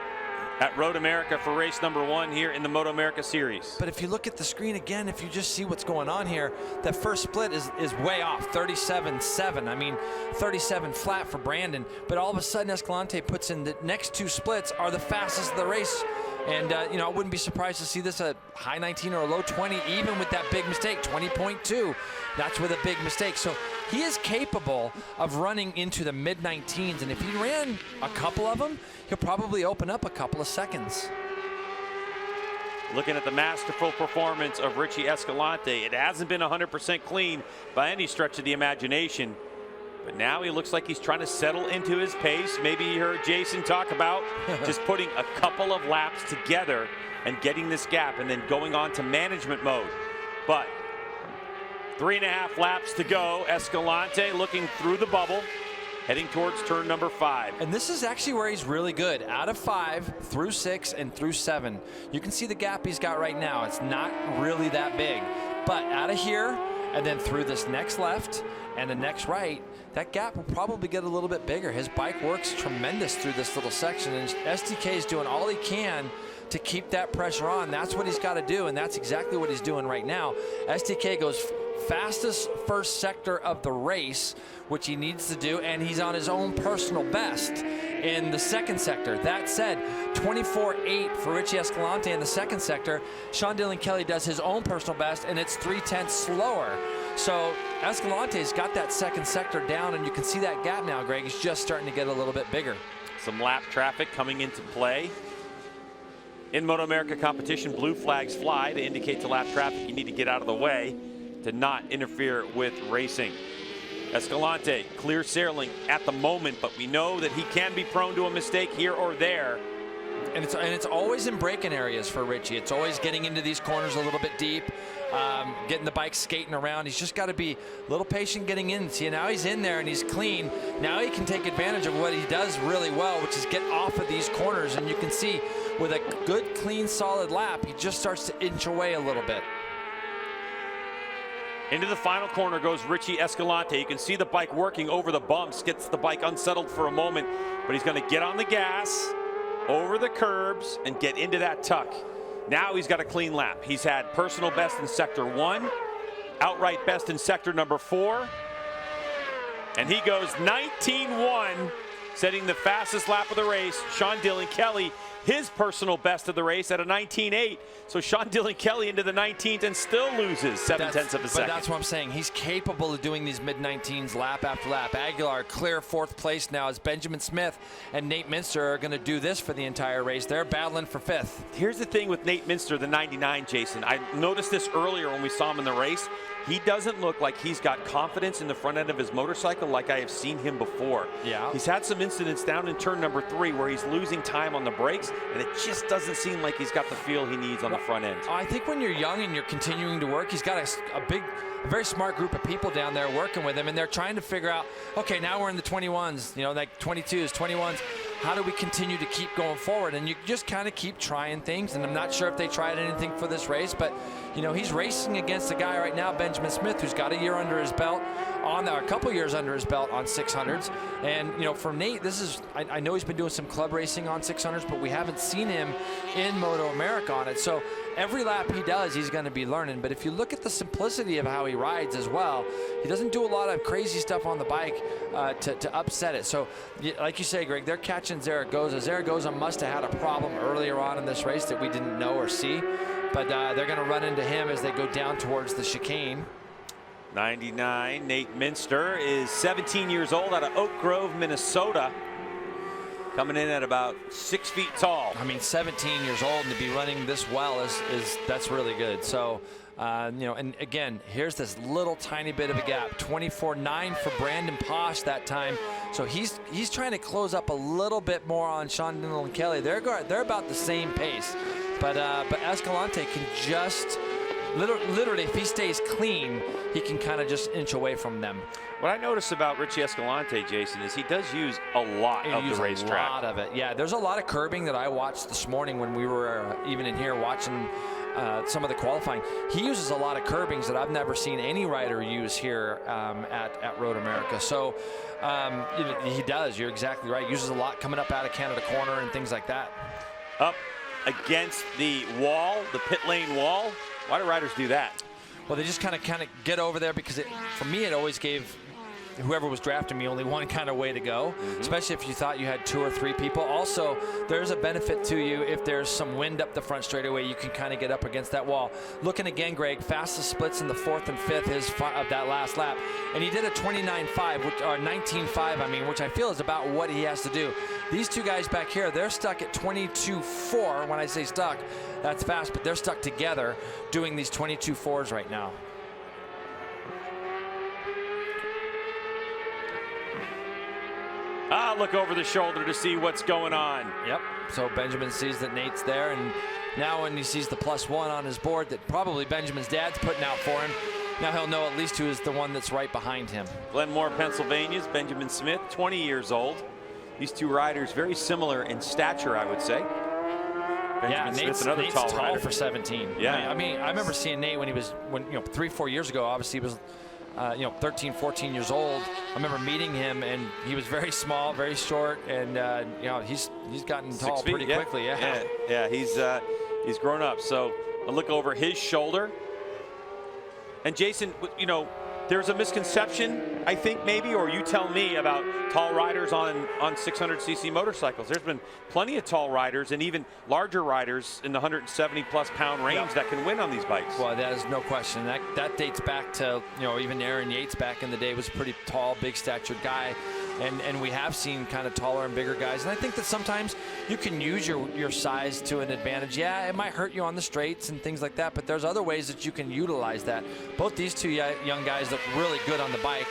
at Road America for race number 1 here in the MotoAmerica series. But if you look at the screen again, if you just see what's going on here, that first split is way off, 37.7. I mean, 37 flat for Brandon. But all of a sudden, Escalante puts in the next 2 splits are the fastest of the race. And, you know, I wouldn't be surprised to see this at high 19 or a low 20, even with that big mistake, 20.2. That's with a big mistake. So he is capable of running into the mid-19s. And if he ran a couple of them, he'll probably open up a couple of seconds. Looking at the masterful performance of Richie Escalante, it hasn't been 100% clean by any stretch of the imagination. But now he looks like he's trying to settle into his pace. Maybe you heard Jason talk about just putting a couple of laps together and getting this gap and then going on to management mode. But 3.5 laps to go. Escalante looking through the bubble, heading towards turn number 5. And this is actually where he's really good. Out of 5, through 6, and through 7. You can see the gap he's got right now. It's not really that big. But out of here, and then through this next left and the next right, that gap will probably get a little bit bigger. His bike works tremendous through this little section, and SDK is doing all he can to keep that pressure on. That's what he's got to do, and that's exactly what he's doing right now. SDK goes fastest first sector of the race, which he needs to do, and he's on his own personal best in the second sector. That said, 24.8 for Richie Escalante in the second sector. Sean Dillon Kelly does his own personal best, and it's 0.3 slower. So Escalante's got that second sector down, and you can see that gap now, Greg. He's just starting to get a little bit bigger. Some lap traffic coming into play. In MotoAmerica competition, blue flags fly to indicate to lap traffic you need to get out of the way to not interfere with racing. Escalante clear sailing at the moment, but we know that he can be prone to a mistake here or there. And it's always in braking areas for Richie. It's always getting into these corners a little bit deep, getting the bike skating around. He's just got to be a little patient getting in. See, now he's in there and he's clean. Now he can take advantage of what he does really well, which is get off of these corners. And you can see with a good, clean, solid lap, he just starts to inch away a little bit. Into the final corner goes Richie Escalante. You can see the bike working over the bumps, gets the bike unsettled for a moment, but he's going to get on the gas, over the curbs, and get into that tuck. Now he's got a clean lap. He's had personal best in sector 1, outright best in sector number 4, and he goes 19.1, setting the fastest lap of the race. Sean Dillon Kelly his personal best of the race at a 19.8. So Sean Dillon Kelly into the 19th and still loses 7/10 of a second. But that's what I'm saying. He's capable of doing these mid-19s lap after lap. Aguilar clear 4th place now as Benjamin Smith and Nate Minster are going to do this for the entire race. They're battling for 5th. Here's the thing with Nate Minster, the 99, Jason. I noticed this earlier when we saw him in the race. He doesn't look like he's got confidence in the front end of his motorcycle like I have seen him before. Yeah. He's had some incidents down in turn number 3 where he's losing time on the brakes, and it just doesn't seem like he's got the feel he needs on the front end. I think when you're young and you're continuing to work, he's got a very smart group of people down there working with him, and they're trying to figure out, okay, now we're in the 21s, you know, like 22s, 21s. How do we continue to keep going forward? And you just kind of keep trying things, and I'm not sure if they tried anything for this race, but, you know, he's racing against a guy right now, Benjamin Smith, who's got a year under his belt, a couple years under his belt on 600s. And, you know, for Nate, this is, I know he's been doing some club racing on 600s, but we haven't seen him in MotoAmerica on it. So every lap he does, he's going to be learning. But if you look at the simplicity of how he rides as well, he doesn't do a lot of crazy stuff on the bike to upset it. So, like you say, Greg, they're catching Zaragoza. Zaragoza must have had a problem earlier on in this race that we didn't know or see. But they're going to run into him as they go down towards the chicane. 99, Nate Minster is 17 years old out of Oak Grove, Minnesota. Coming in at about 6 feet tall. I mean, 17 years old and to be running this well that's really good. So, you know, and again, here's this little tiny bit of a gap. 24.9 for Brandon Paasch that time. So he's trying to close up a little bit more on Sean Dillon Kelly. They're about the same pace, but Escalante can just literally, if he stays clean, he can kind of just inch away from them. What I notice about Richie Escalante, Jason, is he does use a lot of the racetrack. A lot of it, yeah. There's a lot of curbing that I watched this morning when we were even in here watching some of the qualifying. He uses a lot of curbings that I've never seen any rider use here at MotoAmerica. So he does. You're exactly right. He uses a lot coming up out of Canada Corner and things like that. Up against the wall, the pit lane wall. Why do riders do that? Well, they just kind of get over there because for me, it always gave whoever was drafting me only one kind of way to go, especially if you thought you had 2 or 3 people. Also, there's a benefit to you if there's some wind up the front straightaway, you can kind of get up against that wall. Looking again, Greg, fastest splits in the 4th and 5th of that last lap, and he did a 29.5, or 19.5, I mean, which I feel is about what he has to do. These two guys back here, they're stuck at 22.4. When I say stuck, that's fast, but they're stuck together doing these 22.4s right now. Look over the shoulder to see what's going on. Yep. So Benjamin sees that Nate's there, and now when he sees the +1 on his board that probably Benjamin's dad's putting out for him, now he'll know at least who is the one that's right behind him. Glenmore, Pennsylvania's Benjamin Smith, 20 years old. These two riders very similar in stature, I would say. Benjamin Smith, another Nate's tall tall rider. for 17. Yeah. I mean, I remember seeing Nate when he was, 3-4 years ago. Obviously, he was, 13, 14 years old. I remember meeting him, and he was very small, very short, and he's gotten tall 6 feet, pretty quickly. Yeah, he's grown up. So a look over his shoulder. And Jason, there's a misconception, I think maybe, or you tell me, about tall riders on 600cc motorcycles. There's been plenty of tall riders and even larger riders in the 170+ pound range that can win on these bikes. Well, that is no question. That dates back to, even Aaron Yates back in the day was a pretty tall, big statured guy. And we have seen kind of taller and bigger guys. And I think that sometimes you can use your size to an advantage. Yeah, it might hurt you on the straights and things like that, but there's other ways that you can utilize that. Both these two young guys look really good on the bike,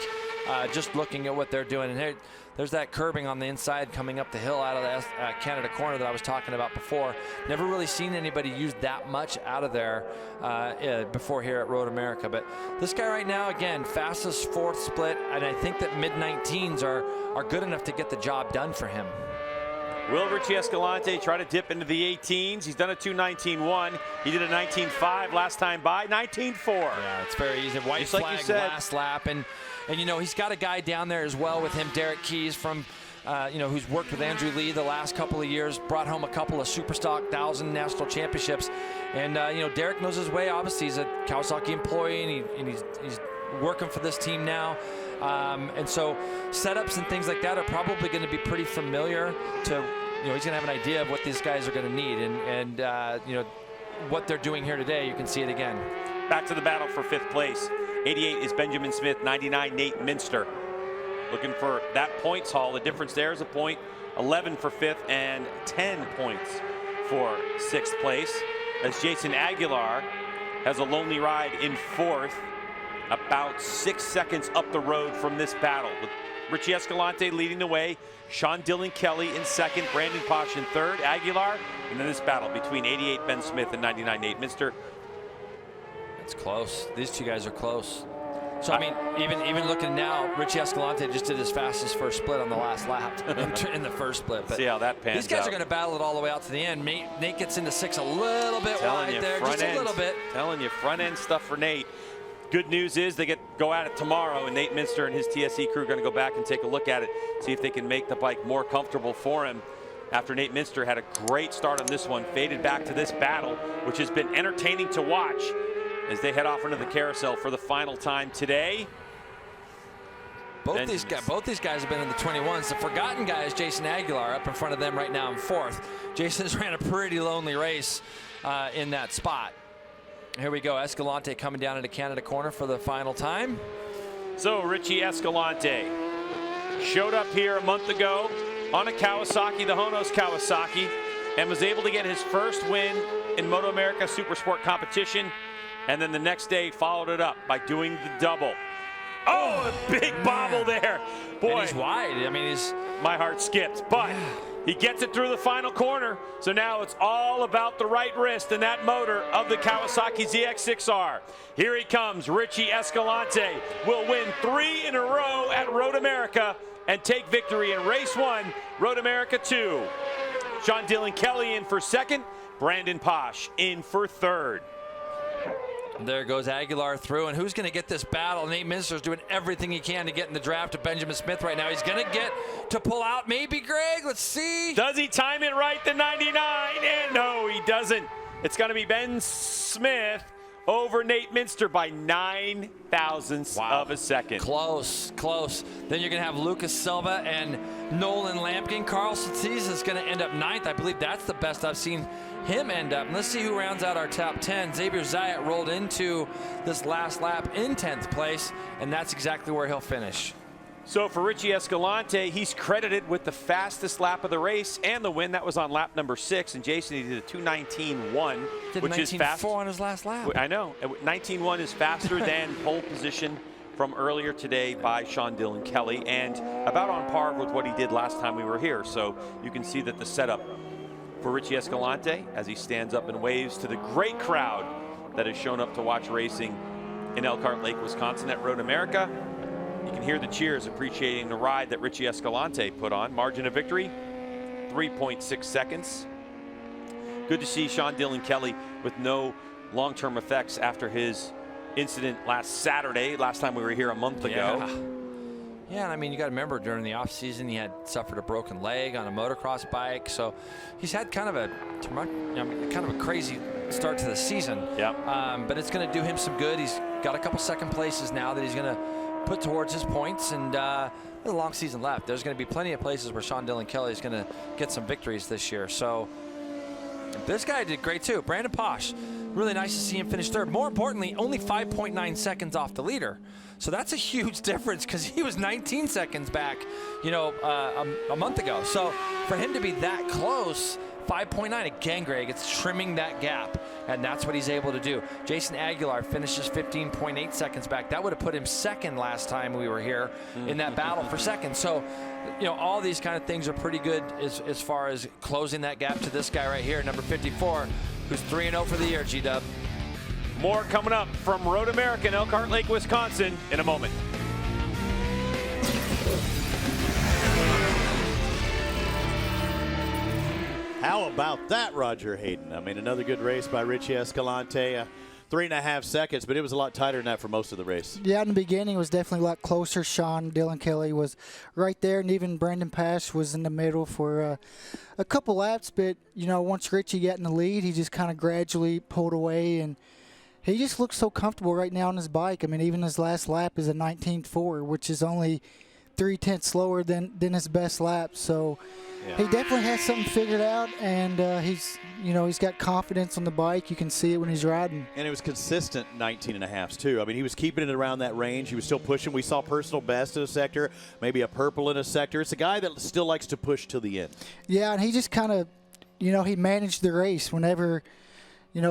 just looking at what they're doing. And there's that curbing on the inside coming up the hill out of the Canada Corner that I was talking about before. Never really seen anybody use that much out of there before here at MotoAmerica. But this guy right now, again, fastest 4th split, and I think that mid-19s are good enough to get the job done for him. Will Richie Escalante try to dip into the 18s? He's done a 2:19.1. He did a 19.5 last time by. 19.4. Yeah, it's very easy. White Just flag like you said. last lap, and he's got a guy down there as well with him, Derek Keyes from. Who's worked with Andrew Lee the last couple of years, brought home a couple of Superstock 1000 national championships. And, Derek knows his way. Obviously, he's a Kawasaki employee, and he's working for this team now. And so setups and things like that are probably going to be pretty familiar to he's going to have an idea of what these guys are going to need, and what they're doing here today. You can see it again. Back to the battle for 5th place. 88 is Benjamin Smith, 99 Nate Minster. Looking for that points haul. The difference there is a point. 11 for 5th and 10 points for 6th place. As Jason Aguilar has a lonely ride in 4th, about 6 seconds up the road from this battle. With Richie Escalante leading the way, Sean Dillon Kelly in 2nd, Brandon Paasch in 3rd, Aguilar, and then this battle between 88 Ben Smith and 99 Nate Minster. It's close. These two guys are close. So, I mean, even looking now, Richie Escalante just did his fastest first split on the last lap in the first split. But see how that pans out. These guys are going to battle it all the way out to the end. Nate gets into 6 a little bit wide there, just a little bit. Telling you, front end stuff for Nate. Good news is they go at it tomorrow, and Nate Minster and his TSE crew are going to go back and take a look at it, see if they can make the bike more comfortable for him. After Nate Minster had a great start on this one, faded back to this battle, which has been entertaining to watch as they head off into the carousel for the final time today. Both these guys have been in the 21s. The forgotten guy is Jason Aguilar up in front of them right now in 4th. Jason's ran a pretty lonely race in that spot. Here we go, Escalante coming down into Canada corner for the final time. So Richie Escalante showed up here a month ago on a Kawasaki, the Honos Kawasaki, and was able to get his first win in MotoAmerica Supersport competition. And then the next day followed it up by doing the double. Oh, a big bobble there. Boy, and he's wide. I mean, my heart skipped, but he gets it through the final corner. So now it's all about the right wrist and that motor of the Kawasaki ZX6R. Here he comes. Richie Escalante will win 3 in a row at Road America and take victory in race 1, Road America 2. Sean Dillon Kelly in for 2nd, Brandon Paasch in for 3rd. There goes Aguilar through, and who's going to get this battle? Nate Minster's doing everything he can to get in the draft of Benjamin Smith right now. He's going to get to pull out, maybe, Greg. Let's see. Does he time it right, the 99? And no, he doesn't. It's going to be Ben Smith over Nate Minster by 9 thousandths of a second. Close, close. Then you're going to have Lucas Silva and Nolan Lampkin. Carl Sotiz is going to end up 9th. I believe that's the best I've seen him end up. And let's see who rounds out our top 10. Xavier Zayat rolled into this last lap in 10th place, and that's exactly where he'll finish. So for Richie Escalante, he's credited with the fastest lap of the race and the win. That was on lap number 6. And Jason, he did a 2:19.1, which is fast. 19.4 on his last lap. I know. 19.1 is faster than pole position from earlier today by Sean Dillon Kelly, and about on par with what he did last time we were here. So you can see that the setup for Richie Escalante as he stands up and waves to the great crowd that has shown up to watch racing in Elkhart Lake, Wisconsin at Road America. You can hear the cheers appreciating the ride that Richie Escalante put on. Margin of victory, 3.6 seconds. Good to see Sean Dillon Kelly with no long-term effects after his incident last Saturday, last time we were here a month ago. Yeah, and I mean, you got to remember during the off season he had suffered a broken leg on a motocross bike, so he's had kind of a crazy start to the season. Yeah. But it's going to do him some good. He's got a couple second places now that he's going to put towards his points, and there's a long season left. There's going to be plenty of places where Sean Dillon Kelly is going to get some victories this year. So this guy did great too. Brandon Paasch, really nice to see him finish 3rd. More importantly, only 5.9 seconds off the leader. So that's a huge difference because he was 19 seconds back, a month ago. So for him to be that close, 5.9, again, Greg, it's trimming that gap, and that's what he's able to do. Jason Aguilar finishes 15.8 seconds back. That would have put him 2nd last time we were here in that battle for 2nd. So, all these kind of things are pretty good as far as closing that gap to this guy right here, number 54, who's 3-0 for the year, G-Dub. More coming up from Road America in Elkhart Lake, Wisconsin in a moment. How about that, Roger Hayden? I mean, another good race by Richie Escalante. 3.5 seconds, but it was a lot tighter than that for most of the race. Yeah, in the beginning, it was definitely a lot closer. Sean Dillon Kelly was right there, and even Brandon Paasch was in the middle for a couple laps. But, once Richie got in the lead, he just kind of gradually pulled away, and he just looks so comfortable right now on his bike. I mean, even his last lap is a 19.4, which is only 0.3 slower than his best lap. So he definitely has something figured out, and he's got confidence on the bike. You can see it when he's riding. And it was consistent 19.5s too. I mean, he was keeping it around that range. He was still pushing. We saw personal best in a sector, maybe a purple in a sector. It's a guy that still likes to push till the end. Yeah, and he just kind of, he managed the race. Whenever,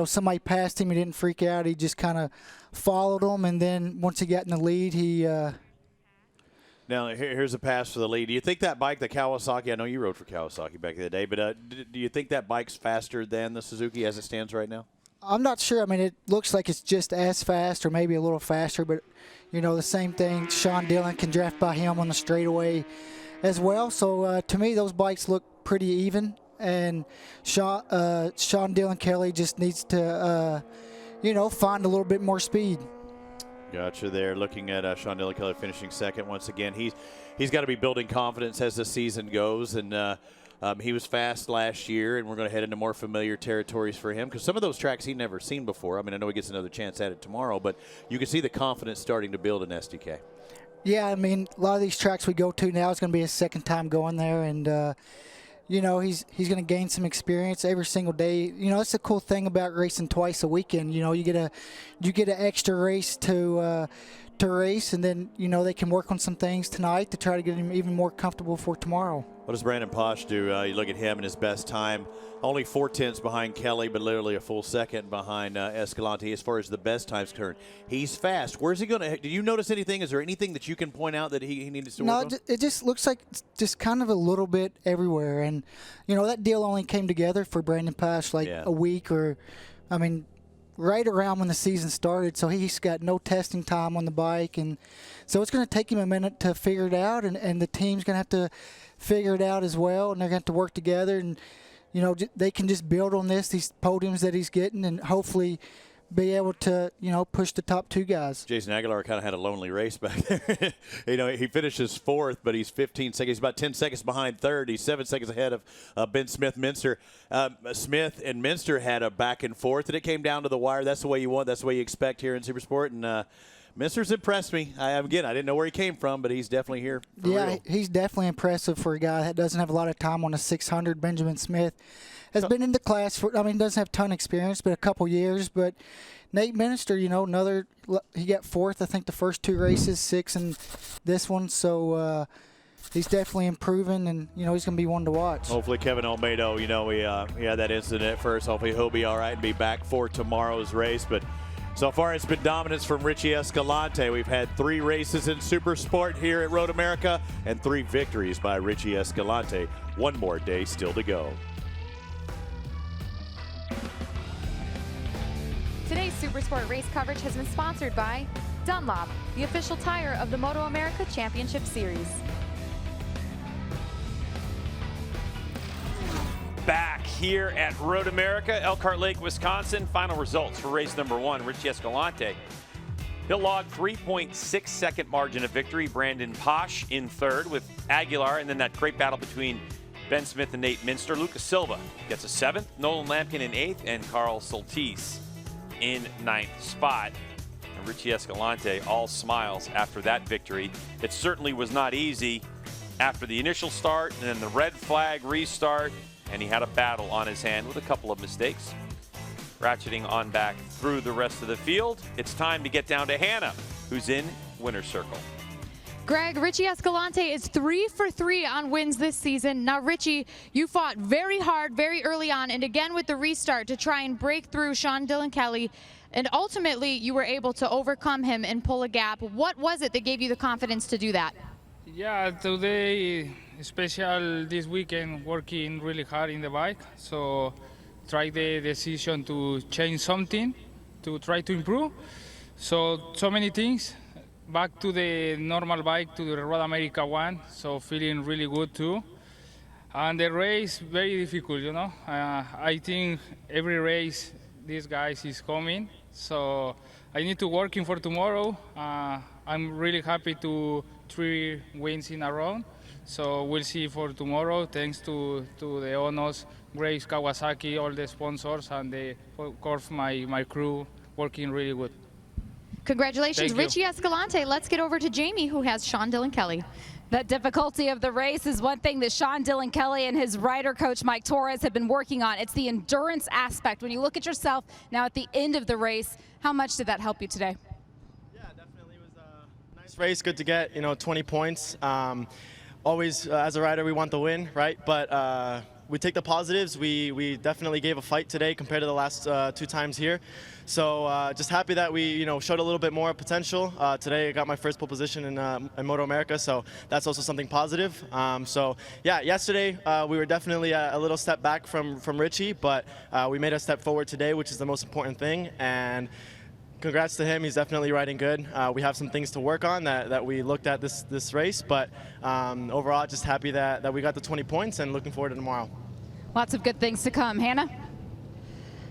somebody passed him, he didn't freak out. He just kind of followed them, and then once he got in the lead, he Now, here's a pass for the lead. Do you think that bike, the Kawasaki, I know you rode for Kawasaki back in the day, but do you think that bike's faster than the Suzuki as it stands right now? I'm not sure. I mean, it looks like it's just as fast or maybe a little faster, but, the same thing. Sean Dillon can draft by him on the straightaway as well. So, to me, those bikes look pretty even, and Sean Dillon Kelly just needs to, find a little bit more speed. Gotcha there. Looking at Sean Dillon Kelly finishing second once again. He's got to be building confidence as the season goes, and he was fast last year, and we're going to head into more familiar territories for him because some of those tracks he'd never seen before. I mean, I know he gets another chance at it tomorrow, but you can see the confidence starting to build in SDK. Yeah, I mean, a lot of these tracks we go to now is going to be his second time going there, and he's going to gain some experience every single day. That's the cool thing about racing twice a weekend. You get an extra race to race, and then they can work on some things tonight to try to get him even more comfortable for tomorrow. What does Brandon Paasch do? You look at him and his best time, only 4/10 behind Kelly, but literally a full second behind Escalante as far as the best times turn. He's fast. Where's he going to? Do you notice anything? Is there anything that you can point out that he needs to work on? No, it just looks like it's just kind of a little bit everywhere. And, that deal only came together for Brandon Paasch a week right around when the season started. So he's got no testing time on the bike. And so it's going to take him a minute to figure it out. And the team's going to have to figure it out as well. And they're going to have to work together. And, they can just build on these podiums that he's getting, and hopefully be able to, push the top two guys. Jason Aguilar kind of had a lonely race back there. He finishes fourth, but he's 15 seconds. He's about 10 seconds behind third. He's 7 seconds ahead of Ben Smith-Minster. Smith and Minster had a back and forth, and it came down to the wire. That's the way you want. That's the way you expect here in Supersport. And Minster's impressed me. I didn't know where he came from, but he's definitely here for real. He's definitely impressive for a guy that doesn't have a lot of time on a 600. Benjamin Smith has been in the class doesn't have a ton of experience, but a couple years. But Nate Minster, he got fourth, I think, the first two races, 6 and this one. So he's definitely improving, and, he's going to be one to watch. Hopefully Kevin Olmedo, he had that incident at first. Hopefully he'll be all right and be back for tomorrow's race. But so far it's been dominance from Richie Escalante. We've had 3 races in Supersport here at Road America and 3 victories by Richie Escalante. One more day still to go. Today's Supersport race coverage has been sponsored by Dunlop, the official tire of the MotoAmerica Championship Series. Back here at Road America, Elkhart Lake, Wisconsin. Final results for race number 1, Richie Escalante. He'll log 3.6 second margin of victory. Brandon Paasch in third with Aguilar, and then that great battle between Ben Smith and Nate Minster. Lucas Silva gets a 7th, Nolan Lampkin in 8th, and Carl Soltis in 9th spot. And Richie Escalante all smiles after that victory. It certainly was not easy after the initial start and then the red flag restart, and he had a battle on his hand with a couple of mistakes. Ratcheting on back through the rest of the field, it's time to get down to Hannah, who's in winner's circle. Greg, Richie Escalante is 3 for 3 on wins this season. Now, Richie, you fought very hard, very early on, and again with the restart to try and break through Sean Dillon Kelly, and ultimately you were able to overcome him and pull a gap. What was it that gave you the confidence to do that? Yeah, today, especially this weekend, working really hard in the bike, so try the decision to change something, to try to improve. So many things. Back to the normal bike, to the Road America one, so feeling really good too. And the race, very difficult, I think every race, these guys is coming, so I need to working for tomorrow. I'm really happy to 3 wins in a row, so we'll see for tomorrow. Thanks to the owners, Grace, Kawasaki, all the sponsors, and of course my crew working really good. Congratulations, Richie Escalante. Let's get over to Jamie, who has Sean Dillon Kelly. The difficulty of the race is one thing that Sean Dylan Kelly and his rider coach Mike Torres have been working on. It's the endurance aspect. When you look at yourself now at the end of the race, how much did that help you today? Yeah, definitely. It was a nice race. Good to get 20 points. Always, as a rider, we want the win, right? But we take the positives. We definitely gave a fight today compared to the last 2 times here. So just happy that we showed a little bit more potential. Today I got my first pole position in MotoAmerica, so that's also something positive. So yeah, yesterday we were definitely a little step back from Richie, but we made a step forward today, which is the most important thing. And congrats to him. He's definitely riding good. We have some things to work on that we looked at this race, but overall just happy that we got the 20 points and looking forward to tomorrow. Lots of good things to come. Hannah?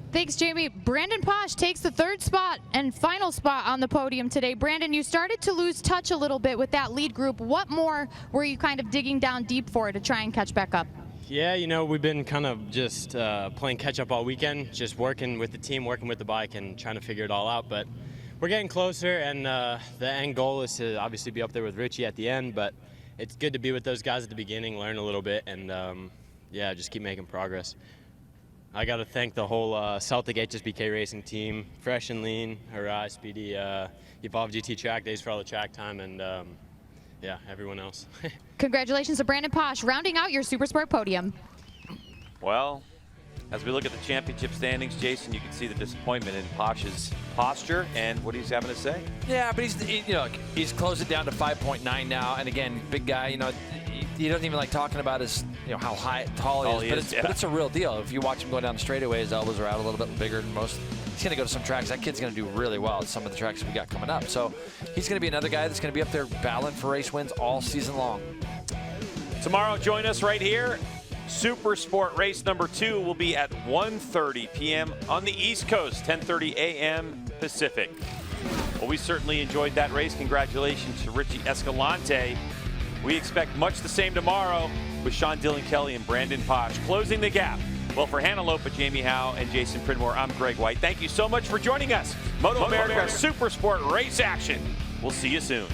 Thanks, Jamie. Brandon Paasch takes the 3rd spot and final spot on the podium today. Brandon, you started to lose touch a little bit with that lead group. What more were you kind of digging down deep for to try and catch back up? Yeah, we've been kind of just playing catch up all weekend, just working with the team, working with the bike, and trying to figure it all out. But we're getting closer, and the end goal is to obviously be up there with Richie at the end. But it's good to be with those guys at the beginning, learn a little bit, and yeah, just keep making progress. I got to thank the whole Celtic HSBK racing team, Fresh and Lean, Hurrah, Speedy, Evolve GT Track Days for all the track time, and yeah, everyone else. Congratulations to Brandon Paasch, rounding out your Supersport podium. Well, as we look at the championship standings, Jason, you can see the disappointment in Paasch's posture and what he's having to say. Yeah, but he's closed it down to 5.9 now, and again, big guy. He doesn't even like talking about his, how tall he is, but it's a real deal. If you watch him go down the straightaway, his elbows are out a little bit bigger than most. He's going to go to some tracks. That kid's going to do really well at some of the tracks we got coming up. So he's going to be another guy that's going to be up there battling for race wins all season long. Tomorrow, join us right here. Supersport race number 2 will be at 1:30 p.m. on the East Coast, 10:30 a.m. Pacific. Well, we certainly enjoyed that race. Congratulations to Richie Escalante. We expect much the same tomorrow with Sean Dylan Kelly and Brandon Paasch closing the gap. Well, for Hannah Lopa, Jamie Howe, and Jason Pridmore, I'm Greg White. Thank you so much for joining us. MotoAmerica Supersport Race Action. We'll see you soon.